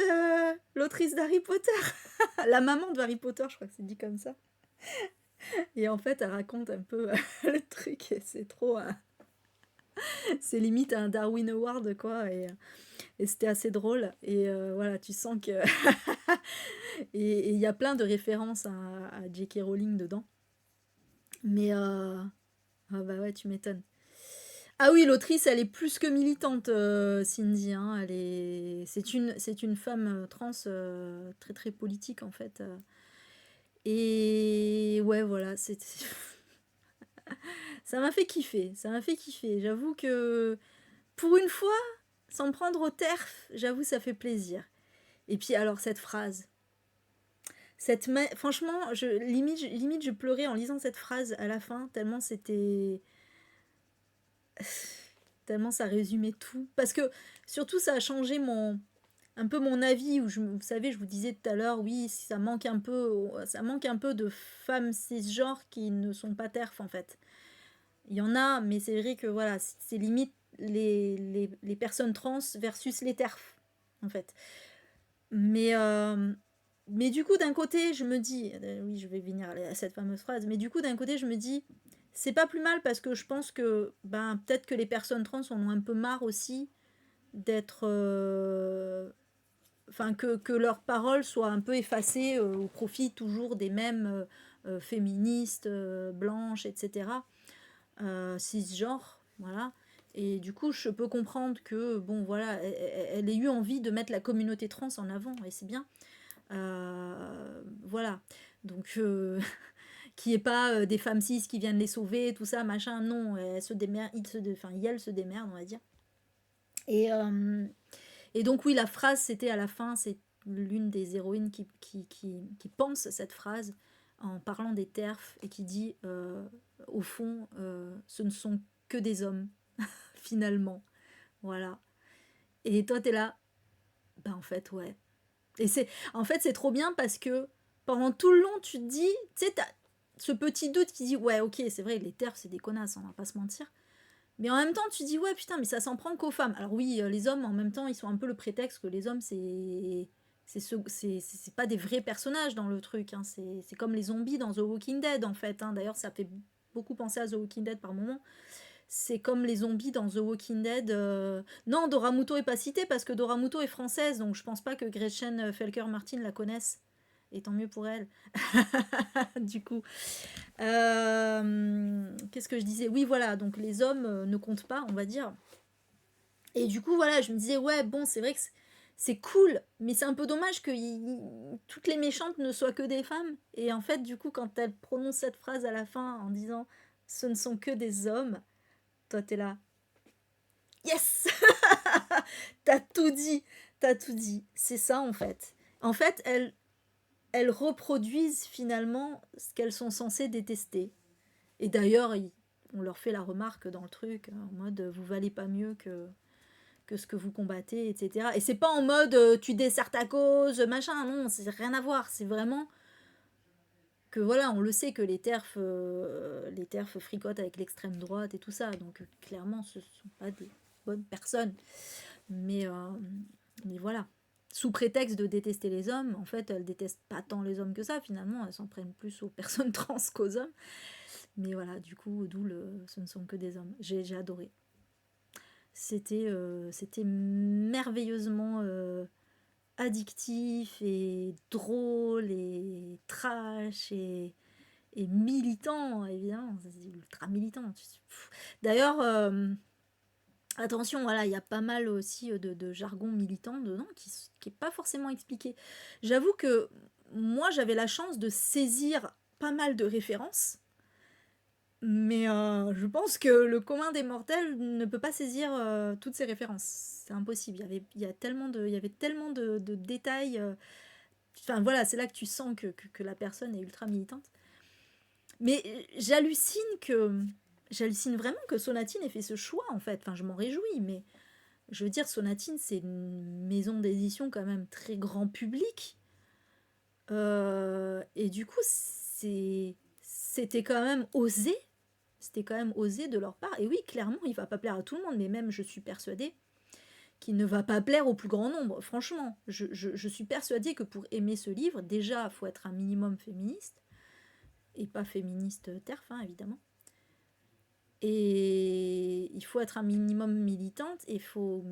l'autrice d'Harry Potter? La maman de Harry Potter, je crois que c'est dit comme ça. Et en fait, elle raconte un peu le truc, et c'est trop... c'est limite un Darwin Award, quoi, et c'était assez drôle. Et voilà, tu sens que... et il y a plein de références à J.K. Rowling dedans. Mais... Ah bah ouais, tu m'étonnes. Ah oui, l'autrice, elle est plus que militante, Cindy. Hein, c'est une femme trans très très politique, en fait. Et ouais, voilà, ça m'a fait kiffer. Ça m'a fait kiffer. J'avoue que pour une fois, sans me prendre au terf, j'avoue, ça fait plaisir. Et puis alors, cette phrase. Franchement, limite, je pleurais en lisant cette phrase à la fin, tellement c'était... tellement ça résumait tout. Parce que, surtout, ça a changé un peu mon avis, où vous savez, je vous disais tout à l'heure, oui, ça manque un peu de femmes cisgenres qui ne sont pas TERF, en fait. Il y en a, mais c'est vrai que, voilà, c'est limite les personnes trans versus les TERF, en fait. Mais du coup, d'un côté, je me dis, oui, je vais venir à cette fameuse phrase, mais du coup, d'un côté, je me dis, c'est pas plus mal parce que je pense que peut-être que les personnes trans en ont un peu marre aussi d'être... Enfin, que leurs paroles soient un peu effacées au profit toujours des mêmes féministes, blanches, etc. Cisgenres, voilà. Et du coup, je peux comprendre que, bon, voilà, elle ait eu envie de mettre la communauté trans en avant, et c'est bien. Voilà. Donc, qu'il n'y ait pas des femmes cis qui viennent les sauver, tout ça, machin, non, elles se démerdent, elles se démerdent, on va dire. Et donc, oui, la phrase, c'était à la fin, c'est l'une des héroïnes qui pense cette phrase en parlant des TERF et qui dit, au fond, ce ne sont que des hommes, finalement. Voilà. Et toi, t'es là, en fait, ouais. Et en fait, c'est trop bien parce que pendant tout le long, tu te dis, tu sais, t'as ce petit doute qui dit, ouais, ok, c'est vrai, les TERF, c'est des connasses, on va pas se mentir. Mais en même temps, tu dis, ouais, putain, mais ça s'en prend qu'aux femmes. Alors oui, les hommes, en même temps, ils sont un peu le prétexte que les hommes, c'est pas des vrais personnages dans le truc. Hein. C'est comme les zombies dans The Walking Dead, en fait. Hein. D'ailleurs, ça fait beaucoup penser à The Walking Dead par moment. C'est comme les zombies dans The Walking Dead. Non, Dora Muto est pas citée parce que Dora Muto est française, donc je pense pas que Gretchen Felker-Martin la connaisse. Et tant mieux pour elle. Du coup. Qu'est-ce que je disais? Oui, voilà, donc les hommes ne comptent pas, on va dire. Et du coup, voilà, je me disais, ouais, bon, c'est vrai que c'est cool, mais c'est un peu dommage que toutes les méchantes ne soient que des femmes. Et en fait, du coup, quand elle prononce cette phrase à la fin en disant « ce ne sont que des hommes », toi, t'es là. Yes. T'as tout dit, t'as tout dit. C'est ça, en fait. En fait, elles reproduisent finalement ce qu'elles sont censées détester. Et d'ailleurs, on leur fait la remarque dans le truc, en mode « vous valez pas mieux que ce que vous combattez, etc. » Et c'est pas en mode tu desserres ta cause, machin, non, c'est rien à voir. C'est vraiment que voilà, on le sait que les TERF fricotent avec l'extrême droite et tout ça. Donc clairement, ce sont pas des bonnes personnes. Mais, mais voilà. Sous prétexte de détester les hommes, en fait, elles détestent pas tant les hommes que ça, finalement. Elles s'en prennent plus aux personnes trans qu'aux hommes. Mais voilà, du coup, d'où ce ne sont que des hommes. J'ai adoré. C'était merveilleusement addictif et drôle et trash et militant, évidemment. C'est ultra militant. D'ailleurs, attention, voilà, il y a pas mal aussi de jargon militant dedans qui n'est pas forcément expliqué. J'avoue que moi, j'avais la chance de saisir pas mal de références. Mais je pense que le commun des mortels ne peut pas saisir toutes ces références. C'est impossible. Il y avait tellement de détails. Enfin voilà, c'est là que tu sens que la personne est ultra militante. Mais j'hallucine vraiment que Sonatine ait fait ce choix en fait. Enfin, je m'en réjouis, mais je veux dire, Sonatine, c'est une maison d'édition quand même très grand public. Et du coup, c'était quand même osé. C'était quand même osé de leur part. Et oui, clairement, il va pas plaire à tout le monde, mais même je suis persuadée qu'il ne va pas plaire au plus grand nombre. Franchement, je suis persuadée que pour aimer ce livre, déjà, il faut être un minimum féministe. Et pas féministe TERF, hein, évidemment. Et il faut être un minimum militante, et il faut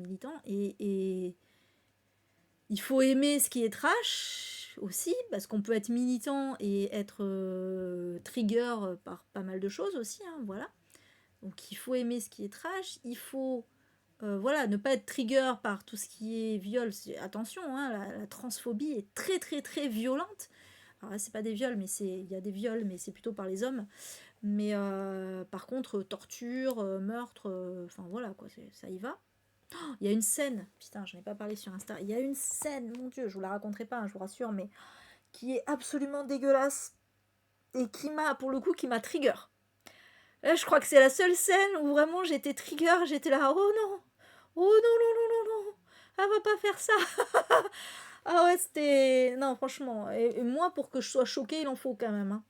aimer ce qui est trash aussi, parce qu'on peut être militant et être trigger par pas mal de choses aussi, hein, voilà. Donc il faut aimer ce qui est trash, il faut voilà, ne pas être trigger par tout ce qui est viol. Attention, hein, la transphobie est très très très violente. Alors là, c'est pas des viols, mais il y a des viols, mais c'est plutôt par les hommes. Mais par contre, torture, meurtre, enfin voilà, quoi, ça y va. Il y a une scène, putain, j'en ai pas parlé sur Insta, il y a une scène, mon Dieu, je vous la raconterai pas, hein, je vous rassure, mais qui est absolument dégueulasse et pour le coup, qui m'a trigger. Là, je crois que c'est la seule scène où vraiment j'étais trigger, j'étais là, oh non, oh non, non, non, non, non, elle va pas faire ça. Ah ouais, c'était... Non, franchement, et moi, pour que je sois choquée, il en faut quand même. Hein.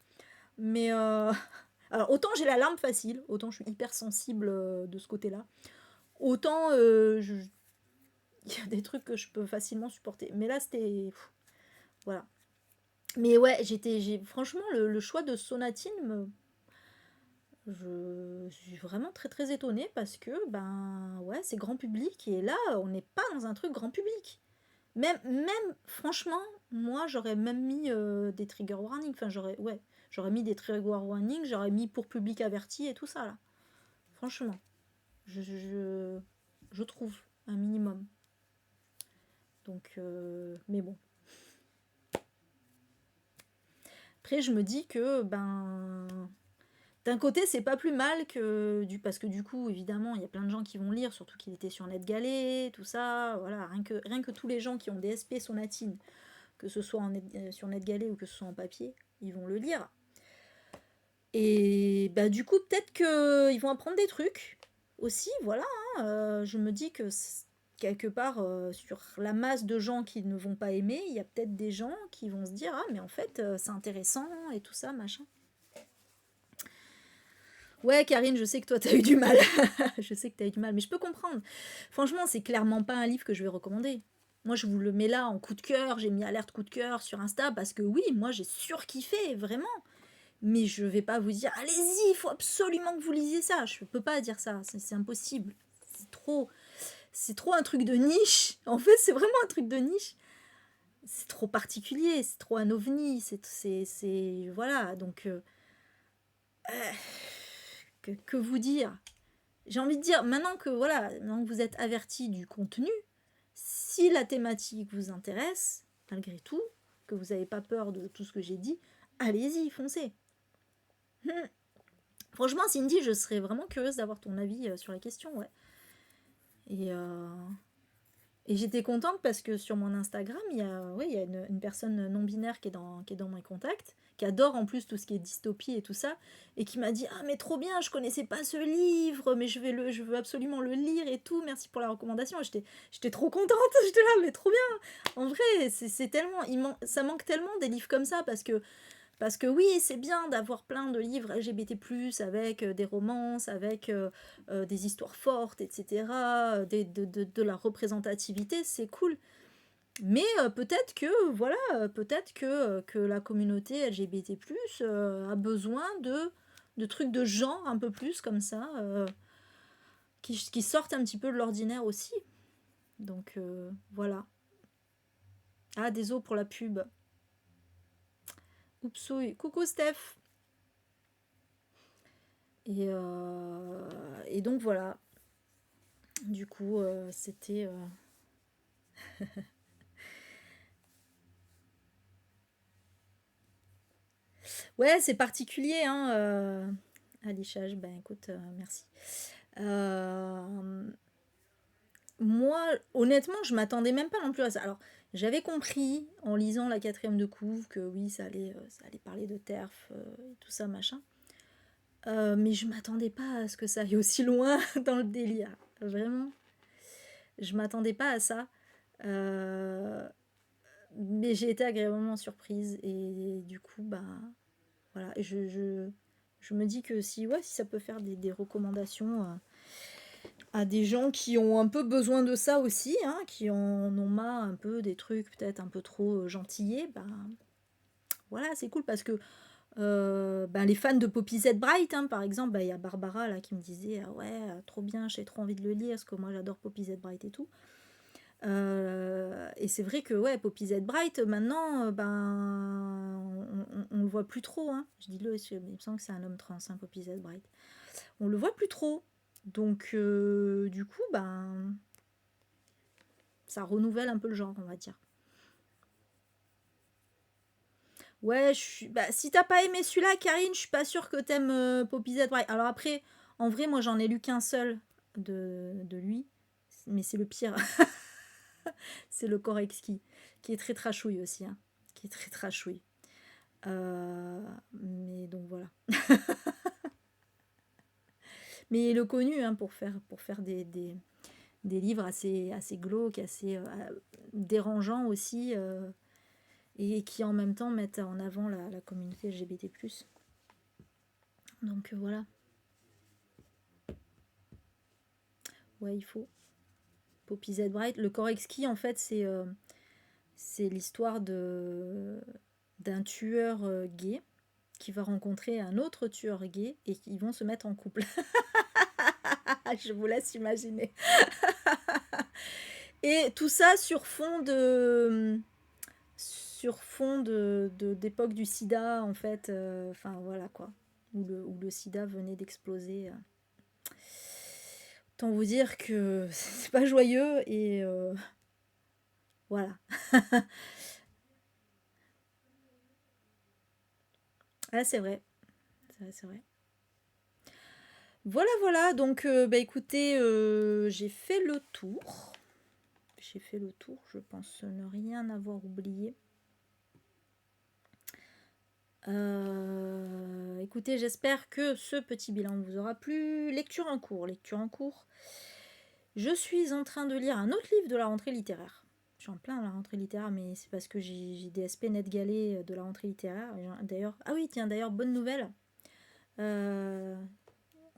Mais, alors, autant j'ai la larme facile, autant je suis hyper sensible de ce côté-là, autant il y a des trucs que je peux facilement supporter. Mais là, c'était... Voilà. Mais ouais, franchement, le choix de Sonatine je suis vraiment très très étonnée parce que ben ouais c'est grand public et là on n'est pas dans un truc grand public. Même franchement moi j'aurais même mis des trigger warnings. Enfin j'aurais mis des trigger warnings, j'aurais mis pour public averti et tout ça là. Franchement je trouve un minimum. Donc mais bon. Après je me dis que ben d'un côté, c'est pas plus mal parce que du coup, évidemment, il y a plein de gens qui vont lire, surtout qu'il était sur NetGalley, tout ça, voilà, rien que tous les gens qui ont des SP Sonatine, que ce soit sur NetGalley ou que ce soit en papier, ils vont le lire. Et bah du coup, peut-être qu'ils vont apprendre des trucs aussi, voilà. Hein, je me dis que quelque part, sur la masse de gens qui ne vont pas aimer, il y a peut-être des gens qui vont se dire, ah mais en fait, c'est intéressant et tout ça, machin. Ouais, Karine, je sais que toi, t'as eu du mal. Je sais que t'as eu du mal, mais je peux comprendre. Franchement, c'est clairement pas un livre que je vais recommander. Moi, je vous le mets là en coup de cœur. J'ai mis alerte coup de cœur sur Insta parce que oui, moi, j'ai surkiffé, vraiment. Mais je vais pas vous dire, allez-y, il faut absolument que vous lisiez ça. Je peux pas dire ça, c'est impossible. C'est trop un truc de niche. En fait, c'est vraiment un truc de niche. C'est trop particulier, c'est trop un ovni. Voilà, donc... que vous dire? J'ai envie de dire, maintenant que vous êtes averti du contenu, Si la thématique vous intéresse, malgré tout, que vous n'avez pas peur de tout ce que j'ai dit, allez-y, foncez. Franchement, Cindy, je serais vraiment curieuse d'avoir ton avis sur la question, ouais. Et j'étais contente parce que sur mon Instagram, il y a une personne non-binaire qui est dans mes contacts, qui adore en plus tout ce qui est dystopie et tout ça, et qui m'a dit « Ah mais trop bien, je connaissais pas ce livre, mais je veux absolument le lire et tout, merci pour la recommandation. » J'étais trop contente, j'étais là, mais trop bien. En vrai, c'est tellement, ça manque tellement des livres comme ça, parce que oui, c'est bien d'avoir plein de livres LGBT+, avec des romances, avec des histoires fortes, etc., de la représentativité, c'est cool. Mais peut-être que, voilà, que la communauté LGBT+, a besoin de trucs de genre un peu plus comme ça, qui sortent un petit peu de l'ordinaire aussi. Donc voilà. Ah, désolé pour la pub. Oupsouille. Coucou Steph. Et donc voilà. Du coup, c'était... Ouais, c'est particulier, hein. Alichage, ben écoute, merci. Euh, Moi, honnêtement, je m'attendais même pas non plus à ça. Alors, j'avais compris en lisant la quatrième de couve que oui, ça allait parler de TERF et tout ça, machin. Mais je m'attendais pas à ce que ça aille aussi loin dans le délire. Vraiment, je m'attendais pas à ça. Euh, mais j'ai été agréablement surprise. Et du coup, bah, voilà. Je me dis que si ça peut faire des recommandations à des gens qui ont un peu besoin de ça aussi, hein, qui en ont marre un peu des trucs peut-être un peu trop gentillés, bah voilà, c'est cool parce que les fans de Poppy Z Bright, hein, par exemple, il y a Barbara là qui me disait ah ouais, trop bien, j'ai trop envie de le lire parce que moi j'adore Poppy Z Bright et tout. Et c'est vrai que ouais, Poppy Z Bright, maintenant, on le voit plus trop. Hein. Je dis le, il me semble que c'est un homme trans, hein, Poppy Z Bright. On le voit plus trop. Donc, du coup, ça renouvelle un peu le genre, on va dire. Ouais, si t'as pas aimé celui-là, Karine, je suis pas sûre que t'aimes Poppy Z Bright. Alors après, en vrai, moi j'en ai lu qu'un seul de lui, mais c'est le pire. C'est le Korexki, qui est très trashouille aussi, hein, qui est très trashouille. Mais donc voilà. Mais il est connu hein, pour faire des livres assez glauques, assez dérangeants aussi, et qui en même temps mettent en avant la communauté LGBT+. Donc voilà. Ouais, il faut. Poppy Z Bright. Le Korexki, en fait, c'est l'histoire d'un tueur gay qui va rencontrer un autre tueur gay et qui vont se mettre en couple. Je vous laisse imaginer. Et tout ça sur fond d'époque du sida, en fait. Enfin, voilà quoi. Où le sida venait d'exploser. Autant vous dire que c'est pas joyeux et voilà. Ah, c'est vrai. C'est vrai. Voilà, voilà. Donc, écoutez, j'ai fait le tour. J'ai fait le tour. Je pense ne rien avoir oublié. Écoutez, j'espère que ce petit bilan vous aura plu. Lecture en cours, lecture en cours. Je suis en train de lire un autre livre de la rentrée littéraire. Je suis en plein à la rentrée littéraire, mais c'est parce que j'ai des SP net galets de la rentrée littéraire. D'ailleurs, ah oui, tiens, d'ailleurs, bonne nouvelle. Ils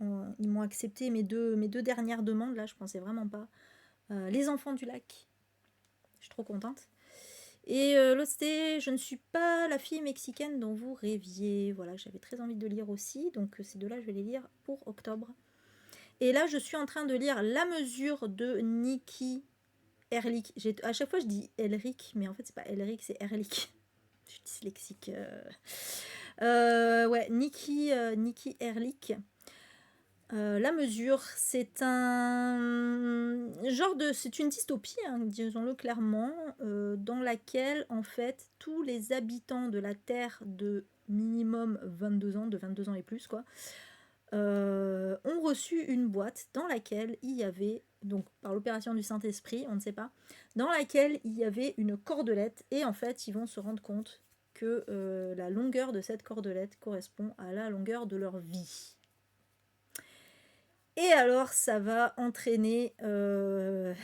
m'ont accepté mes deux dernières demandes, là, je pensais vraiment pas. Les enfants du lac. Je suis trop contente. Et l'autre c'était Je ne suis pas la fille mexicaine dont vous rêviez. Voilà, j'avais très envie de lire aussi, donc ces deux-là, je vais les lire pour octobre. Et là, je suis en train de lire La mesure de Nikki Erlich. À chaque fois, je dis Elric, mais en fait, c'est pas Elric, c'est Erlich. Je suis dyslexique. Ouais, Nikki Erlich. La mesure, c'est un genre de... C'est une dystopie, hein, disons-le clairement, dans laquelle, en fait, tous les habitants de la Terre de minimum 22 ans, de 22 ans et plus, quoi, ont reçu une boîte dans laquelle il y avait, donc par l'opération du Saint-Esprit, on ne sait pas, dans laquelle il y avait une cordelette, et en fait, ils vont se rendre compte que la longueur de cette cordelette correspond à la longueur de leur vie. Et alors, ça va entraîner ça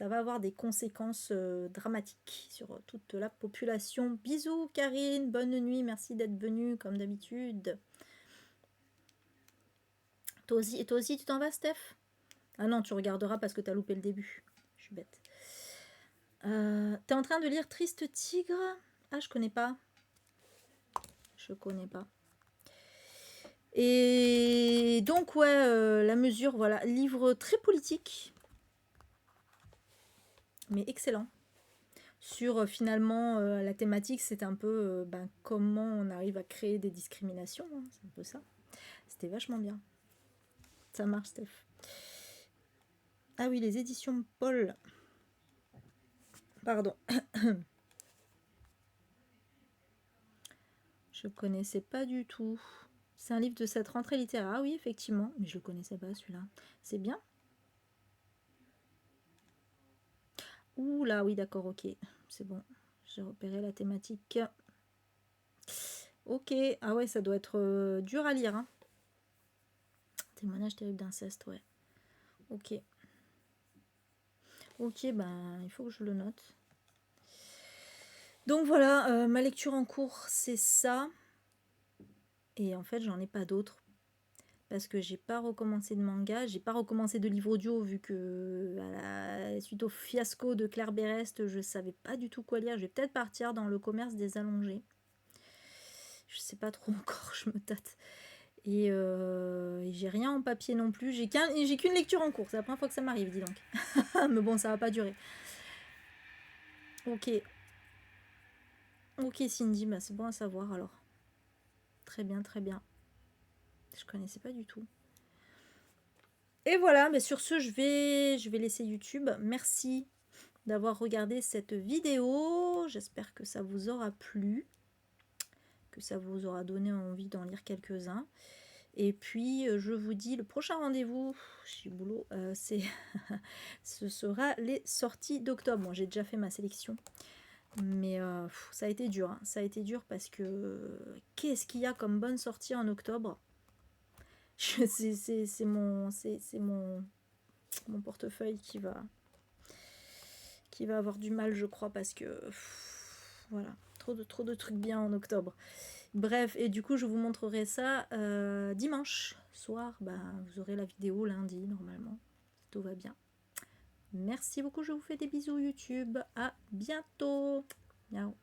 va avoir des conséquences dramatiques sur toute la population. Bisous Karine, bonne nuit, merci d'être venue comme d'habitude. Toi aussi tu t'en vas Steph? Ah non, tu regarderas parce que t'as loupé le début. Je suis bête. T'es en train de lire Triste Tigre? Ah, je connais pas. Je connais pas. Et donc, ouais, la mesure, voilà, livre très politique, mais excellent. Sur finalement, la thématique, c'est un peu comment on arrive à créer des discriminations, hein, c'est un peu ça. C'était vachement bien. Ça marche, Steph. Ah oui, les éditions Paul. Pardon. Je connaissais pas du tout. C'est un livre de cette rentrée littéraire. Ah oui, effectivement, mais je le connaissais pas celui-là. C'est bien. Ouh là, oui, d'accord, ok. C'est bon. J'ai repéré la thématique. Ok. Ah ouais, ça doit être dur à lire. Hein. Témoignage terrible d'inceste, ouais. Ok. Ok, ben, il faut que je le note. Donc voilà, ma lecture en cours, c'est ça. Et en fait, j'en ai pas d'autres. Parce que j'ai pas recommencé de manga, j'ai pas recommencé de livre audio, vu que suite au fiasco de Claire Berest, je savais pas du tout quoi lire. Je vais peut-être partir dans le commerce des allongés. Je sais pas trop encore, je me tâte. Et j'ai rien en papier non plus. J'ai qu'une lecture en cours. C'est la première fois que ça m'arrive, dis donc. Mais bon, ça va pas durer. Ok. Ok, Cindy, bah c'est bon à savoir alors. Très bien, très bien. Je connaissais pas du tout. Et voilà, mais sur ce, je vais laisser YouTube. Merci d'avoir regardé cette vidéo. J'espère que ça vous aura plu, que ça vous aura donné envie d'en lire quelques-uns. Et puis, je vous dis, le prochain rendez-vous chez Boulot, ce sera les sorties d'octobre. Bon, j'ai déjà fait ma sélection. Mais ça a été dur. Hein. Ça a été dur parce que qu'est-ce qu'il y a comme bonne sortie en octobre? C'est mon portefeuille qui va avoir du mal, je crois, parce que voilà, trop de trucs bien en octobre. Bref, et du coup, je vous montrerai ça dimanche soir. Vous aurez la vidéo lundi, normalement. Tout va bien. Merci beaucoup, je vous fais des bisous YouTube. À bientôt. Ciao.